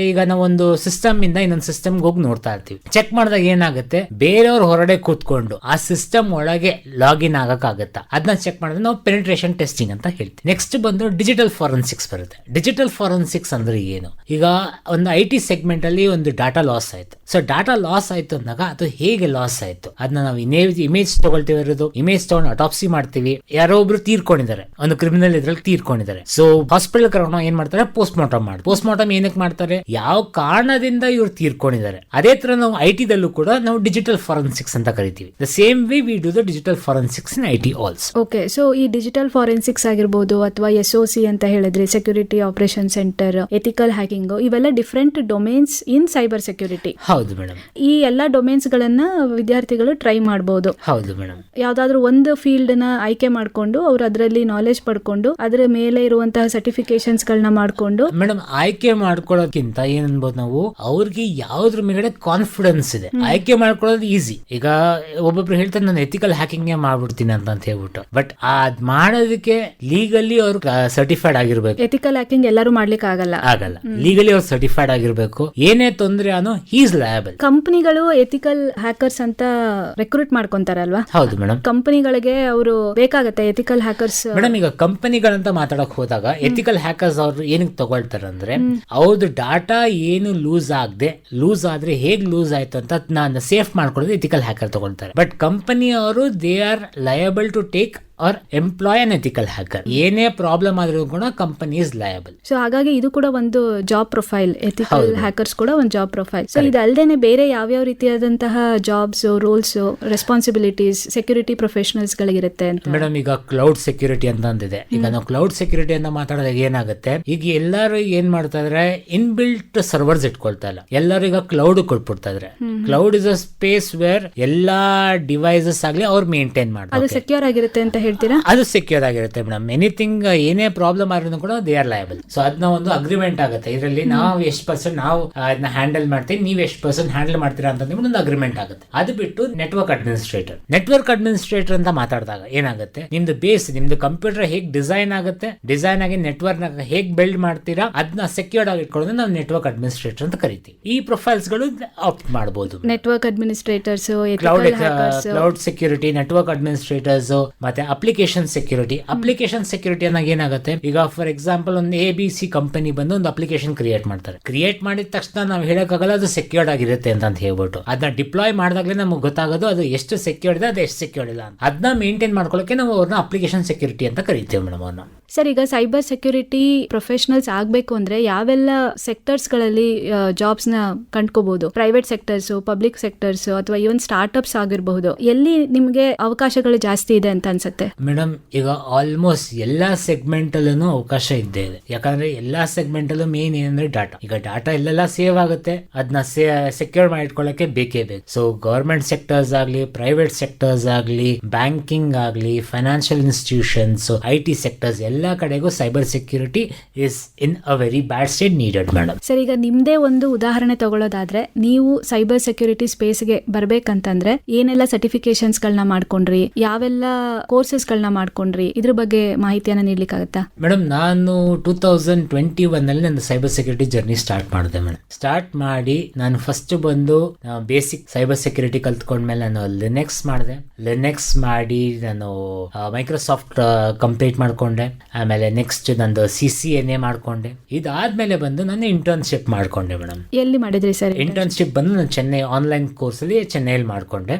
ಈಗ ನಾವು ಒಂದು ಸಿಸ್ಟಮ್ ಇಂದ ಇನ್ನೊಂದು ಸಿಸ್ಟಮ್ ಹೋಗಿ ನೋಡ್ತಾ ಇರ್ತೀವಿ. ಚೆಕ್ ಮಾಡಿದಾಗ ಏನಾಗುತ್ತೆ, ಬೇರೆಯವ್ರ ಹೊರಗಡೆ ಕೂತ್ಕೊಂಡು ಆ ಸಿಸ್ಟಮ್ ಒಳಗೆ ಲಾಗಿನ್ ಆಗಕ್ಕಾಗತ್ತಾ ಅದನ್ನ ಚೆಕ್ ಮಾಡಿದ್ರೆ ನಾವು ಪೆನಿಟ್ರೇಷನ್ ಟೆಸ್ಟಿಂಗ್ ಅಂತ ಹೇಳ್ತೀವಿ. ನೆಕ್ಸ್ಟ್ ಬಂದು ಡಿಜಿಟಲ್ ಫಾರೆನ್ಸಿಕ್ಸ್ ಬರುತ್ತೆ. ಡಿಜಿಟಲ್ ಫಾರೆನ್ಸಿಕ್ಸ್ ಅಂದ್ರೆ ಏನು, ಈಗ ಒಂದು IT ಸೆಗ್ಮೆಂಟ್ ಅಲ್ಲಿ ಒಂದು ಡಾಟಾ ಲಾಸ್ ಆಯ್ತು. ಸೊ ಡಾಟಾ ಲಾಸ್ ಆಯ್ತು ಅಂದಾಗ ಅದು ಹೇಗೆ ಲಾಸ್ ಆಯ್ತು ಅದನ್ನ ನಾವು ಇಮೇಜ್ ತಗೊಳ್ತೀವಿ, ಇಮೇಜ್ ತಗೊಂಡು ಅಟಾಪ್ಸಿ ಮಾಡ್ತೀವಿ. ಯಾರೋ ಒಬ್ರು ತೀರ್ಕೊಂಡಿದ್ದಾರೆ, ಒಂದು ಕ್ರಿಮಿನಲ್ ಇದ್ರಲ್ಲಿ ತೀರ್ಕೊಂಡಿದ್ದಾರೆ. ಸೊ ಹಾಸ್ಪಿಟಲ್ ಕರ್ಕೊಂಡು ಏನ್ ಮಾಡ್ತಾರೆ, ಪೋಸ್ಟ್ ಮಾರ್ಟಮ್ ಏನಕ್ಕೆ ಮಾಡ್ತಾರೆ, ಯಾವ ಕಾರಣದಿಂದ ಇವ್ರು ತೀರ್ಕೊಂಡಿದ್ದಾರೆ. ಅದೇ ತರ ನಾವು IT ದಲ್ಲೂ ಕೂಡ ನಾವು ಡಿಜಿಟಲ್ ಫಾರೆನ್ಸಿಕ್ಸ್ ಅಂತ ಕರಿತೀವಿ. The same way we do the digital forensics in IT also. Okay, so ಈ ಡಿಜಿಟಲ್ ಫಾರೆನ್ಸಿಕ್ಸ್ ಆಗಿರ್ಬೋದು ಅಥವಾ SOC ಅಂತ ಹೇಳಿದ್ರೆ security operation centre, ethical hacking, ಇವೆಲ್ಲ different domains in cyber security. ಹೌದು ಮೇಡಮ್. ಈ ಎಲ್ಲಾ ಡೊಮೇನ್ಸ್ ಗಳನ್ನ ವಿದ್ಯಾರ್ಥಿಗಳು ಟ್ರೈ ಮಾಡಬಹುದು. ಹೌದು ಮೇಡಮ್. ಯಾವ್ದಾದ್ರು ಒಂದು ಫೀಲ್ಡ್ ನ ಆಯ್ಕೆ ಮಾಡ್ಕೊಂಡು ಅವ್ರು ಅದರಲ್ಲಿ ನಾಲೆಜ್ ಪಡ್ಕೊಂಡು ಅದರ ಮೇಲೆ ಇರುವಂತಹ ಸರ್ಟಿಫಿಕೇಶನ್ಸ್ ಗಳನ್ನ ಮಾಡ್ಕೊಂಡು. ಮೇಡಮ್, ಆಯ್ಕೆ ಮಾಡ್ಕೊಳ್ಳೋದಕ್ಕಿಂತ ಏನ್ ಅನ್ಬೋದು ನಾವು, ಅವ್ರಿಗೆ ಯಾವ್ದ್ರ ಮೇಲೆ ಕಾನ್ಫಿಡೆನ್ಸ್ ಇದೆ ಆಯ್ಕೆ ಮಾಡ್ಕೊಳ್ಳೋದು ಈಸಿ. ಈಗ ಒಬ್ಬೊಬ್ರು ಹೇಳ್ತಾರೆ ನಾನು ಎಥಿಕಲ್ ಹ್ಯಾಕಿಂಗ್ ಮಾಡ್ಬಿಡ್ತೀನಿ ಅಂತ ಹೇಳ್ಬಿಟ್ಟು, ಬಟ್ ಅದ್ ಮಾಡೋದಕ್ಕೆ ಲೀಗಲಿ ಅವ್ರು ಸರ್ಟಿಫೈಡ್ ಆಗಿರ್ಬೇಕು. ಎಥಿಕಲ್ ಹ್ಯಾಕಿಂಗ್ ಎಲ್ಲರೂ ಮಾಡ್ಲಿಕ್ಕೆ ಆಗಲ್ಲ. ಲೀಗಲಿ ಅವ್ರು ಸರ್ಟಿಫೈಡ್ ಆಗಿರ್ಬೇಕು. ಏನೇ ತೊಂದ್ರೆ ಅನ್ನೋ ಹೀಸ್ ಲಯಬಲ್. ಕಂಪನಿಗಳು ಎಥಿಕಲ್ ಹ್ಯಾಕರ್ಸ್ ಅಂತ ರೆಕ್ರೂಟ್ ಮಾಡ್ಕೊಂತಾರಲ್ವಾ? ಹೌದು ಮೇಡಮ್. ಕಂಪನಿಗಳಿಗೆ ಅವರು ಬೇಕಾಗತ್ತೆ ಎಥಿಕಲ್ ಹ್ಯಾಕರ್ಸ್. ಮೇಡಮ್, ಈಗ ಕಂಪನಿಗಳಂತ ಮಾತಾಡಕ್ ಹೋದಾಗ ಎಥಿಕಲ್ ಹ್ಯಾಕರ್ಸ್ ಅವ್ರು ಏನಕ್ಕೆ ತಗೊಳ್ತಾರೆ ಅಂದ್ರೆ ಅವ್ರದ್ದು ಡಾಟಾ ಏನು ಲೂಸ್ ಆದ್ರೆ ಹೇಗ್ ಲೂಸ್ ಆಯ್ತು ಅಂತ ನಾನು ಸೇಫ್ ಮಾಡ್ಕೊಳ್ಳೋದು ಎಥಿಕಲ್ ಹ್ಯಾಕರ್ ತಗೊಳ್ತಾರೆ. ಬಟ್ ಕಂಪನಿ ಅವರು they are liable to take or employ an ethical hacker. ಏನೇ ಪ್ರಾಬ್ಲಮ್ ಆದ್ರೂ ಕೂಡ ಕಂಪನಿ ಇಸ್ ಲಯಬಲ್. ಸೊ ಹಾಗಾಗಿ ಇದು ಕೂಡ ಒಂದು ಜಾಬ್ ಪ್ರೊಫೈಲ್, ಎಥಿಕಲ್ ಹ್ಯಾಕರ್ಸ್ ಕೂಡ ಒಂದು ಜಾಬ್ ಪ್ರೊಫೈಲ್. ಸೊ ಇದಲ್ದೇನೆ ಬೇರೆ ಯಾವ್ಯಾವ ರೀತಿಯಾದಂತಹ jobs, roles, responsibilities security professionals ಗಳಿರುತ್ತೆ ಅಂತ? ಮೇಡಮ್, ಈಗ ಕ್ಲೌಡ್ ಸೆಕ್ಯೂರಿಟಿ ಅಂತ ಅಂದಿದೆ. ಈಗ ನಾವು ಕ್ಲೌಡ್ ಸೆಕ್ಯೂರಿಟಿ ಅಂತ ಮಾತಾಡಿದಾಗ ಏನಾಗುತ್ತೆ, ಈಗ ಎಲ್ಲರೂ ಏನ್ ಮಾಡ್ತಾ ಇದ್ರೆ ಇನ್ ಬಿಲ್ಟ್ ಸರ್ವರ್ಸ್ ಇಟ್ಕೊಳ್ತಾ ಇಲ್ಲ, ಎಲ್ಲರೂ ಈಗ ಕ್ಲೌಡ್ ಕೊಟ್ಬಿಡ್ತಾ ಇದ್ರೆ. Cloud is a space where ಎಲ್ಲಾ ಡಿವೈಸಸ್ ಆಗ್ಲಿ ಅವ್ರು ಮೇಂಟೈನ್ ಮಾಡ್ತಾರೆ. ಅದು ಸೆಕ್ಯೂರ್ ಆಗಿರುತ್ತೆ ಅಂತ ಹೇಳ್ತೀರಾ? ಅದು ಸೆಕ್ಯೂರ್ ಆಗಿರುತ್ತೆ ಮೇಡಮ್. ಎನಿಥಿಂಗ್ ಏನೇ ಪ್ರಾಬ್ಲಮ್ ಆದ್ರೂ ಕೂಡ ದೇ ಆರ್ ಲಯಬಲ್. ಸೊ ಅದನ್ನ ಒಂದು ಅಗ್ರಿಮೆಂಟ್ ಆಗುತ್ತೆ. ಇದರಲ್ಲಿ ನಾವು ಎಷ್ಟು ಪರ್ಸೆಂಟ್ ನಾವು ಅದನ್ನ ಹ್ಯಾಂಡಲ್ ಮಾಡ್ತೀವಿ, ನೀವು ಎಷ್ಟು ಪರ್ಸೆಂಟ್ ಹ್ಯಾಂಡಲ್ ಮಾಡ್ತೀರಾ ಅಂತ ಒಂದು ಅಗ್ರಿಮೆಂಟ್ ಆಗುತ್ತೆ. ಅದು ಬಿಟ್ಟು ನೆಟ್ವರ್ಕ್ ಅಡ್ಮಿನಿಸ್ಟ್ರೇಟರ್ ಅಂತ ಮಾತಾಡಿದಾಗ ಏನಾಗುತ್ತೆ, ನಿಮ್ದು ಬೇಸ್, ನಿಮ್ದು ಕಂಪ್ಯೂಟರ್ ಹೇಗೆ ಡಿಸೈನ್ ಆಗುತ್ತೆ, ಡಿಸೈನ್ ಆಗಿ ನೆಟ್ವರ್ಕ್ ಹೇಗೆ ಬಿಲ್ಡ್ ಮಾಡ್ತೀರಾ ಅದನ್ನ ಸೆಕ್ಯೂರ್ಡ್ ಆಗಿ ಇಟ್ಕೊಳ್ಳೋದು ನಾವು ನೆಟ್ವರ್ಕ್ ಅಡ್ಮಿನಿಸ್ಟ್ರೇಟರ್ ಅಂತ ಕರಿತೀವಿ. ಈ ಪ್ರೊಫೈಲ್ಸ್ ಗಳು ಆಪ್ಟ್ ಮಾಡಬಹುದು. Network administrators, cloud security, network administrators, ಮತ್ತೆ ಅಪ್ಲಿಕೇಶನ್ ಸೆಕ್ಯೂರಿಟಿ ಅನ್ನೋದು ಏನಾಗುತ್ತೆ, ಈಗ ಫಾರ್ ಎಕ್ಸಾಂಪಲ್ ಒಂದು ABC ಕಂಪನಿ ಬಂದು ಒಂದು ಅಪ್ಲಿಕೇಶನ್ ಕ್ರಿಯೇಟ್ ಮಾಡ್ತಾರೆ. ಕ್ರಿಯೇಟ್ ಮಾಡಿದ ತಕ್ಷಣ ನಾವು ಹೇಳಕ್ಕಾಗಲ್ಲ ಅದು ಸೆಕ್ಯೂರ್ಡ್ ಆಗಿರುತ್ತೆ ಅಂತ ಹೇಳ್ಬಿಟ್ಟು ಅದನ್ನ ಡಿಪ್ಲಾಯ್ ಮಾಡಿದಾಗಲೇ ನಮಗೆ ಗೊತ್ತಾಗೋದು ಅದು ಎಷ್ಟು ಸೆಕ್ಯೂರ್ಡ್ ಇದೆ, ಅದು ಎಷ್ಟು ಸೆಕ್ಯೂರ್ಡ್ ಇಲ್ಲ ಅಂತ. ಅದನ್ನ ಮೇಂಟೈನ್ ಮಾಡ್ಕೊಳ್ಳೋಕೆ ನಾವು ಅವ್ರನ್ನ ಅಪ್ಲಿಕೇಶನ್ ಸೆಕ್ಯೂರಿಟಿ ಅಂತ ಕರಿತೇವೆ ಮೇಡಮ್. ಅವ್ರನ್ನ ಸರ್, ಈಗ ಸೈಬರ್ ಸೆಕ್ಯೂರಿಟಿ ಪ್ರೊಫೆಷನಲ್ಸ್ ಆಗಬೇಕು ಅಂದ್ರೆ ಯಾವೆಲ್ಲ ಸೆಕ್ಟರ್ಸ್ ಗಳಲ್ಲಿ ಜಾಬ್ಸ್ ನ ಕಂಡ್ಕೋಬಹುದು? ಪ್ರೈವೇಟ್ ಸೆಕ್ಟರ್ಸ್, ಪಬ್ಲಿಕ್ ಸೆಕ್ಟರ್ಸ್, ಅಥವಾ ಇವನ್ ಸ್ಟಾರ್ಟ್ಅಪ್ಸ್ ಆಗಿರಬಹುದು. ಎಲ್ಲಿ ನಿಮ್ಗೆ ಅವಕಾಶಗಳು ಜಾಸ್ತಿ ಇದೆ ಅಂತ ಅನ್ಸುತ್ತೆ? ಮೇಡಮ್, ಈಗ ಆಲ್ಮೋಸ್ಟ್ ಎಲ್ಲಾ ಸೆಗ್ಮೆಂಟ್ ಅಲ್ಲೂ ಅವಕಾಶ ಇದ್ದೇ ಇದೆ. ಯಾಕಂದ್ರೆ ಎಲ್ಲಾ ಸೆಗ್ಮೆಂಟ್ ಅಲ್ಲೂ ಮೇನ್ ಏನಂದ್ರೆ ಡಾಟಾ. ಈಗ ಡಾಟಾ ಎಲ್ಲೆಲ್ಲ ಸೇವ್ ಆಗುತ್ತೆ, ಅದನ್ನ ಸೆಕ್ಯೂರ್ ಮಾಡಿ ಇಟ್ಕೊಳ್ಳೋಕೆ ಬೇಕೇ ಬೇಕು. ಸೊ ಗವರ್ಮೆಂಟ್ ಸೆಕ್ಟರ್ಸ್ ಆಗ್ಲಿ, ಪ್ರೈವೇಟ್ ಸೆಕ್ಟರ್ಸ್ ಆಗ್ಲಿ, ಬ್ಯಾಂಕಿಂಗ್ ಆಗ್ಲಿ, ಫೈನಾನ್ಷಿಯಲ್ ಇನ್ಸ್ಟಿಟ್ಯೂಷನ್ಸ್, IT ಸೆಕ್ಟರ್ಸ್ ಎಲ್ಲಾ ಕಡೆಗೂ cyber security is in a very bad state needed madam. Sir, ಈಗ ನಿಮ್ದೇ ಒಂದು ಉದಾಹರಣೆ ತಗೊಳ್ಳೋದಾದ್ರೆ, ನೀವು ಸೈಬರ್ ಸೆಕ್ಯೂರಿಟಿ ಸ್ಪೇಸ್ಗೆ ಬರ್ಬೇಕಂತಂದ್ರೆ ಏನೆಲ್ಲ ಸರ್ಟಿಫಿಕೇಶನ್ಸ್ ಗಳನ್ನ ಮಾಡ್ಕೊಂಡ್ರಿ, ಯಾವೆಲ್ಲ ಕೋರ್ಸಸ್ ಗಳನ್ನ ಮಾಡ್ಕೊಂಡ್ರಿ, ಇದ್ರ ಬಗ್ಗೆ ಮಾಹಿತಿಯನ್ನ ನೀಡ್ಲಿಕ್ಕಾಗತ್ತಾ? ಮೇಡಮ್, ನಾನು 2021 ನಲ್ಲಿ ನನ್ನ ಸೈಬರ್ ಸೆಕ್ಯೂರಿಟಿ ಜರ್ನಿ ಸ್ಟಾರ್ಟ್ ಮಾಡಿದೆ ಮೇಡಮ್. ಸ್ಟಾರ್ಟ್ ಮಾಡಿ ನಾನು ಫಸ್ಟ್ ಬಂದು ಬೇಸಿಕ್ ಸೈಬರ್ ಸೆಕ್ಯೂರಿಟಿ ಕಲ್ತ್ಕೊಂಡ್ಮೇಲೆ ನಾನು ಲಿನಕ್ಸ್ ಮಾಡಿ ನಾನು ಮೈಕ್ರೋಸಾಫ್ಟ್ ಕಂಪ್ಲೀಟ್ ಮಾಡ್ಕೊಂಡೆ. ಆಮೇಲೆ ನೆಕ್ಸ್ಟ್ ನಂದು CCNA ಮಾಡ್ಕೊಂಡೆ. ಇದಾದ್ಮೇಲೆ ಬಂದು ನಾನು ಇಂಟರ್ನ್ಶಿಪ್ ಮಾಡ್ಕೊಂಡೆ ಮೇಡಮ್. ಎಲ್ಲಿ ಮಾಡಿದ್ರಿ ಸರ್ ಇಂಟರ್ನ್ಶಿಪ್? ಬಂದು ನಾನು ಚೆನ್ನೈ ಆನ್ಲೈನ್ ಕೋರ್ಸ್ ಅಲ್ಲಿ ಚೆನ್ನೈಯಲ್ಲಿ ಮಾಡ್ಕೊಂಡೆ.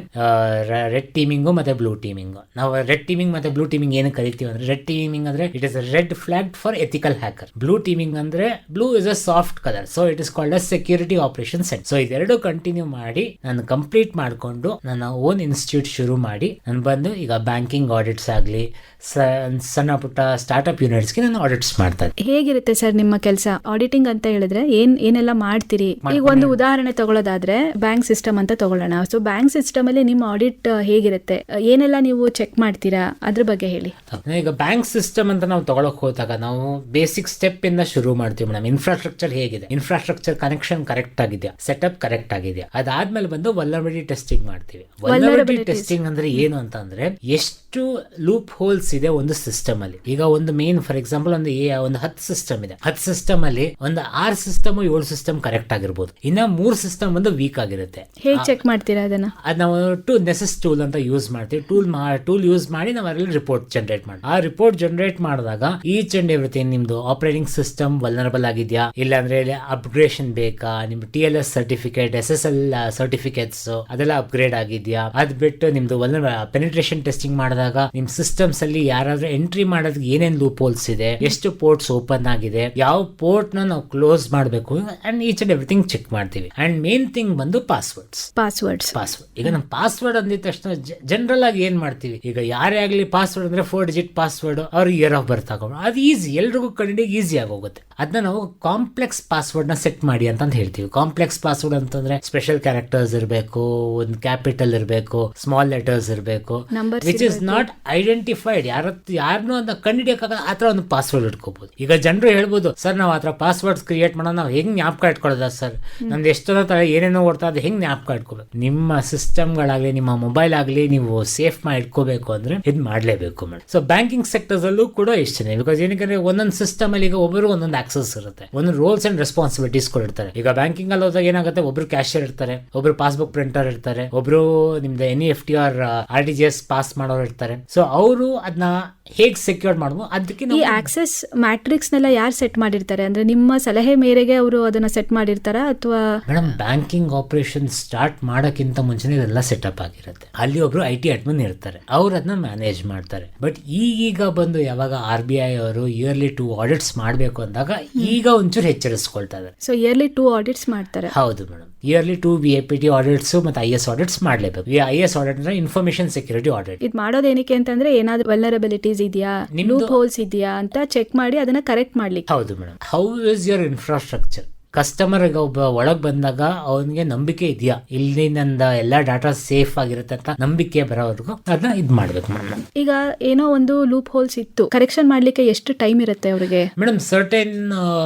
ರೆಡ್ ಟೀಮಿಂಗು ಮತ್ತೆ ಬ್ಲೂ ಟೀಮಿಂಗು. ನಾವು ರೆಡ್ ಟೀಮಿಂಗ್ ಟೀಮಿಂಗ್ ಮತ್ತೆ ಬ್ಲೂ ಟೀಮಿಂಗ್ ಏನು ಕರಿತೀವಿ ಅಂದ್ರೆ, ರೆಡ್ ಟೀಮಿಂಗ್ ಅಂದ್ರೆ it is red flag for ethical hacker. Blue teaming ಅಂದ್ರೆ blue is a soft colour, so it is called as security operation centre. So ಇದೆರಡು continue ಮಾಡಿ ನಾನು complete ಮಾಡಿಕೊಂಡು ನನ್ನ ಓನ್ ಇನ್ಸ್ಟಿಟ್ಯೂಟ್ ಶುರು ಮಾಡಿ ನಾನು ಬಂದು ಈಗ ಬ್ಯಾಂಕಿಂಗ್ ಆಡಿಟ್ಸ್ ಆಗಲಿ, ಸಣ್ಣ ಪುಟ್ಟ ಸ್ಟಾರ್ಟ್ಅಪ್ ಯೂನಿಟ್ಸ್ಗೆ ನಾನು ಆಡಿಟ್ಸ್ ಮಾಡ್ತಾ ಇದ್ದೀನಿ. ಹೇಗಿರುತ್ತೆ ಸರ್ ನಿಮ್ಮ ಕೆಲಸ? ಆಡಿಟಿಂಗ್ ಅಂತ ಹೇಳಿದ್ರೆ ಏನೆಲ್ಲ ಮಾಡ್ತೀರಿ? ಈಗ ಒಂದು ಉದಾಹರಣೆ ತಗೊಳ್ಳೋದಾದ್ರೆ ಬ್ಯಾಂಕ್ ಸಿಸ್ಟಮ್ ಅಂತ ತಗೊಳ್ಳೋಣ. ಸೊ ಬ್ಯಾಂಕ್ ಸಿಸ್ಟಮ್ ಅಲ್ಲಿ ನಿಮ್ಮ ಆಡಿಟ್ ಹೇಗಿರುತ್ತೆ? ಏನೆಲ್ಲ ನೀವು ಚೆಕ್ ಮಾಡ್ತೀರಾ ಅದ್ರ ಬಗ್ಗೆ ಹೇಳಿ. ಈಗ ಬ್ಯಾಂಕ್ ಸಿಸ್ಟಮ್ ಅಂತ ನಾವು ತಗೊಳಕ್ ಹೋದಾಗ ನಾವು ಬೇಸಿಕ್ ಸ್ಟೆಪ್ ಇಂದ ಶುರು ಮಾಡ್ತೀವಿ ಮೇಡಮ್. ಇನ್ಫ್ರಾಸ್ಟ್ರಕ್ಚರ್ ಹೇಗಿದೆ, ಇನ್ಫ್ರಾಸ್ಟ್ರಕ್ಚರ್ ಕನೆಕ್ಷನ್ ಕರೆಕ್ಟ್ ಆಗಿದೆಯಾ, ಸೆಟಪ್ ಕರೆಕ್ಟ್ ಆಗಿದೆಯಾ, ಅದಾದ್ಮೇಲೆ ಬಂದು ವಲ್ನರಬಿಲಿಟಿ ಟೆಸ್ಟಿಂಗ್ ಮಾಡ್ತೀವಿ. ವಲ್ನರಬಿಲಿಟಿ ಟೆಸ್ಟಿಂಗ್ ಅಂದ್ರೆ ಏನು ಅಂತ ಅಂದ್ರೆ, ಎಷ್ಟು ಲೂಪ್ ಹೋಲ್ಸ್ ಇದೆ ಒಂದು ಸಿಸ್ಟಮ್ ಅಲ್ಲಿ. ಈಗ ಒಂದು ಮೇನ್ ಫಾರ್ ಎಕ್ಸಾಂಪಲ್ ಒಂದು 10 ಸಿಸ್ಟಮ್ ಇದೆ. 10 ಸಿಸ್ಟಮ್ ಅಲ್ಲಿ ಒಂದು 6 ಸಿಸ್ಟಮ್ 7 ಸಿಸ್ಟಮ್ ಕರೆಕ್ಟ್ ಆಗಿರ್ಬೋದು, ಇನ್ನ 3 ಸಿಸ್ಟಮ್ ಒಂದು ವೀಕ್ ಆಗಿರುತ್ತೆ. ಹೇಗೆ ಚೆಕ್ ಮಾಡ್ತೀರಾ ಅದನ್ನ? ಅದ್ ನಾವು ನೆಸಸ್ ಟೂಲ್ ಅಂತ ಯೂಸ್ ಮಾಡ್ತೀವಿ. ಟೂಲ್ ಯೂಸ್ ಮಾಡಿ ನಾವು ಅದರಲ್ಲಿ ರಿಪೋರ್ಟ್ ಜನರೇಟ್ ಮಾಡಿ, ಆ ರಿಪೋರ್ಟ್ ಜನರೇಟ್ ಮಾಡಿದಾಗ ಈಚ್ ಅಂಡ್ ಎವ್ರಿಥಿಂಗ್ ನಿಮ್ದು ಆಪರೇಟಿಂಗ್ ಸಿಸ್ಟಮ್ ವಲ್ನರಬಲ್ ಆಗಿದೆಯಾ, ಇಲ್ಲಾಂದ್ರೆ ಅಪ್ಗ್ರೇಡೇಷನ್ ಬೇಕಾ, ನಿಮ್ TLS ಸರ್ಟಿಫಿಕೇಟ್, SSL ಸರ್ಟಿಫಿಕೇಟ್ಸ್ ಅದೆಲ್ಲ ಅಪ್ಗ್ರೇಡ್ ಆಗಿದ್ಯಾ, ಅದ್ ಬಿಟ್ಟು ನಿಮ್ದು ಪೆನಿಟ್ರೇಷನ್ ಟೆಸ್ಟಿಂಗ್ ಮಾಡಿದಾಗ ನಿಮ್ ಸಿಸ್ಟಮ್ಸ್ ಅಲ್ಲಿ ಯಾರಾದ್ರೂ ಎಂಟ್ರಿ ಮಾಡೋದಕ್ಕೆ ಏನೇನ್ ಲೂಪ್ ಹೋಲ್ಸ್ ಇದೆ, ಎಷ್ಟು ಪೋರ್ಟ್ಸ್ ಓಪನ್ ಆಗಿದೆ, ಯಾವ ಪೋರ್ಟ್ ನಾವು ಕ್ಲೋಸ್ ಮಾಡಬೇಕು, and each and everything check ಮಾಡ್ತೀವಿ. ಅಂಡ್ ಮೇನ್ ಥಿಂಗ್ ಬಂದು ಪಾಸ್ವರ್ಡ್. ಈಗ ನಮ್ಮ ಪಾಸ್ವರ್ಡ್ ಅಂದಿದ ತಕ್ಷಣ ಜನರಲ್ ಆಗಿ ಏನ್ ಮಾಡ್ತೀವಿ, ಈಗ ಯಾರೇ ಆಗ್ಲಿ ಪಾಸ್ವರ್ಡ್ ಅಂದ್ರೆ 4 ಡಿಜಿಟ್ ಪಾಸ್ವರ್ಡ್, ಅವ್ರಿಗೆ ಇಯರ್ ಆಫ್ ಬರ್ತ್ ಹಾಕೊಂಡು ಅದು ಈಸಿ, ಎಲ್ರಿಗೂ ಕಂಡಿಗೆ ಈಸಿ ಆಗೋಗುತ್ತೆ. ಅದನ್ನ ನಾವು ಕಾಂಪ್ಲೆಕ್ಸ್ ಪಾಸ್ವರ್ಡ್ ನ ಸೆಟ್ ಮಾಡಿ ಅಂತ ಹೇಳ್ತೀವಿ. ಕಾಂಪ್ಲೆಕ್ಸ್ ಪಾಸ್ವರ್ಡ್ ಅಂತಂದ್ರೆ ಸ್ಪೆಷಲ್ ಕ್ಯಾರೆಕ್ಟರ್ಸ್ ಇರಬೇಕು, ಒಂದು ಕ್ಯಾಪಿಟಲ್ ಇರಬೇಕು, ಸ್ಮಾಲ್ ಲೆಟರ್ಸ್ ಇರಬೇಕು, ವಿಚ್ ಇಸ್ ನಾಟ್ ಐಡೆಂಟಿಫೈಡ್, ಯಾರನ್ನೂ ಅಂತ ಕಂಡಿಡಿಯಕ್ಕಾಗಲ್ಲ ಆ ತರ ಒಂದು ಪಾಸ್ವರ್ಡ್ ಇಟ್ಕೋಬಹುದು. ಈಗ ಜನರು ಹೇಳ್ಬೋದು, ಸರ್ ನಾವು ಆ ತರ ಪಾಸ್ವರ್ಡ್ಸ್ ಕ್ರಿಯೇಟ್ ಮಾಡೋದು ನಾವು ಹೆಂಗ್ ಜ್ಞಾಪಕ ಇಟ್ಕೊಳ್ಳೋದ ಸರ್, ನಮ್ದು ಎಷ್ಟೋ ತರ ಏನೇನೋ ಓಡ್ತಾ ಅದು ಹೆಂಗ್ ಜ್ಞಾಪಕ ಇಟ್ಕೋಬೇಕು. ನಿಮ್ಮ ಸಿಸ್ಟಮ್ಗಳಾಗ್ಲಿ ನಿಮ್ಮ ಮೊಬೈಲ್ ಆಗ್ಲಿ ನೀವು ಸೇಫ್ ಮಾಡಿ ಇಟ್ಕೋಬೇಕು ಅಂದ್ರೆ ಇದು ಮಾಡ್ಲೇಬೇಕು ಮೇಡಮ್. ಸೊ ಬ್ಯಾಂಕಿಂಗ್ ಸೆಕ್ಟರ್ಸ್ ಅಲ್ಲೂ ಕೂಡ ಇಷ್ಟೇ, ಬಿಕಾಸ್ ಏನಕ್ಕೆ ಒಂದೊಂದು ಸಿಸ್ಟಮ್ ಅಲ್ಲಿ ಈಗ ಒಬ್ಬರು ಒಂದೊಂದು ಆಕ್ಸೆಸ್ ಇರುತ್ತೆ, ಒಂದು ರೋಲ್ಸ್ ಅಂಡ್ ರೆಸ್ಪಾನ್ಸಿಬಿಲಿಟೀಸ್ ಕೊಟ್ಟಿರ್ತಾರೆ. ಈಗ ಬ್ಯಾಂಕಿಂಗ್ ಅಲ್ಲಿ ಹೋದಾಗ ಏನಾಗುತ್ತೆ, ಒಬ್ರು ಕ್ಯಾಶಿಯರ್ ಇರ್ತಾರೆ, ಒಬ್ರು ಪಾಸ್ಬುಕ್ ಪ್ರಿಂಟರ್ ಇರ್ತಾರೆ, ಒಬ್ರು ನಿಮ್ದು NEFT ಆರ್ RTGS ಪಾಸ್ ಮಾಡೋರು ಇರ್ತಾರೆ. ಸೊ ಅವರು ಅದನ್ನ ಹೇಗೆ ಸೆಕ್ಯೂರ್ ಮಾಡಬಹುದು, ಅದಕ್ಕೆ ಈ ಆಕ್ಸೆಸ್ ಮ್ಯಾಟ್ರಿಕ್ಸ್ ನೆಲ್ಲ ಯಾರು ಸೆಟ್ ಮಾಡಿರ್ತಾರೆ? ಅಂದ್ರೆ ನಿಮ್ಮ ಸಲಹೆ ಮೇರೆಗೆ ಅವರು ಅದನ್ನ ಸೆಟ್ ಮಾಡಿರ್ತಾರ ಅಥವಾ? ಮೇಡಮ್ ಬ್ಯಾಂಕಿಂಗ್ ಆಪರೇಷನ್ ಸ್ಟಾರ್ಟ್ ಮಾಡೋಕ್ಕಿಂತ ಮುಂಚೆನೇ ಇದೆಲ್ಲ ಸೆಟಪ್ ಆಗಿರುತ್ತೆ. ಅಲ್ಲಿ ಒಬ್ರು IT ಅಡ್ಮಿನ್ ಇರ್ತಾರೆ, ಅವ್ರು ಅದನ್ನ ಮ್ಯಾನೇಜ್ ಮಾಡ್ತಾರೆ. ಬಟ್ ಈಗೀಗ ಬಂದು ಯಾವಾಗ RBI ಅವರು ಇಯರ್ಲಿ 2 ಆಡಿಟ್ಸ್ ಮಾಡಬೇಕು ಅಂದಾಗ ಈಗ ಒಂಚೂರು ಎಚ್ಚರಿಸ್ಕೊಳ್ತಾ ಇದ್ದಾರೆ. ಸೊ ಇಯರ್ಲಿ 2 ಆಡಿಟ್ಸ್ ಮಾಡ್ತಾರೆ? ಹೌದು ಮೇಡಮ್, ಇಯರ್ಲಿ 2 VIPT ಆಡಿಟ್ಸ್ ಮತ್ತೆ IS ಆಡಿಟ್ಸ್ ಮಾಡಲೇಬೇಕು. IS ಆಡಿಟ್ ಅಂದ್ರೆ ಇನ್ಫಾರ್ಮೇಶನ್ ಸೆಕ್ಯೂರಿಟಿ ಆಡಿಟ್. ಇದು ಮಾಡೋದೇನಕ್ಕೆ ಅಂತಂದ್ರೆ ಏನಾದ್ರು ವಲ್ನರಬಿಲಿಟೀಸ್ ಇದೆಯಾ, ಲೂಪ್ ಹೋಲ್ಸ್ ಇದೆಯಾ ಅಂತ ಚೆಕ್ ಮಾಡಿ ಅದನ್ನ ಕರೆಕ್ಟ್ ಮಾಡ್ಲಿಕ್ಕೆ. ಹೌದು madam. How is your infrastructure? Customer ಒಬ್ಬ ಒಳಗ್ ಬಂದಾಗ ಅವನಿಗೆ ನಂಬಿಕೆ ಇದೆಯಾ, ಇಲ್ಲಿ ನಂದ ಎಲ್ಲಾ ಡಾಟಾ ಸೇಫ್ ಆಗಿರುತ್ತೆ ಅಂತ ನಂಬಿಕೆ ಬರೋವರೆಗೂ ಅದನ್ನ ಇದ್ ಮಾಡ್ಬೇಕು ಮೇಡಮ್. ಈಗ ಏನೋ ಒಂದು ಲೂಪ್ ಹೋಲ್ಸ್ ಇತ್ತು, ಕರೆಕ್ಷನ್ ಮಾಡ್ಲಿಕ್ಕೆ ಎಷ್ಟು ಟೈಮ್ ಇರುತ್ತೆ ಅವರಿಗೆ? ಮೇಡಮ್ ಸರ್ಟೆನ್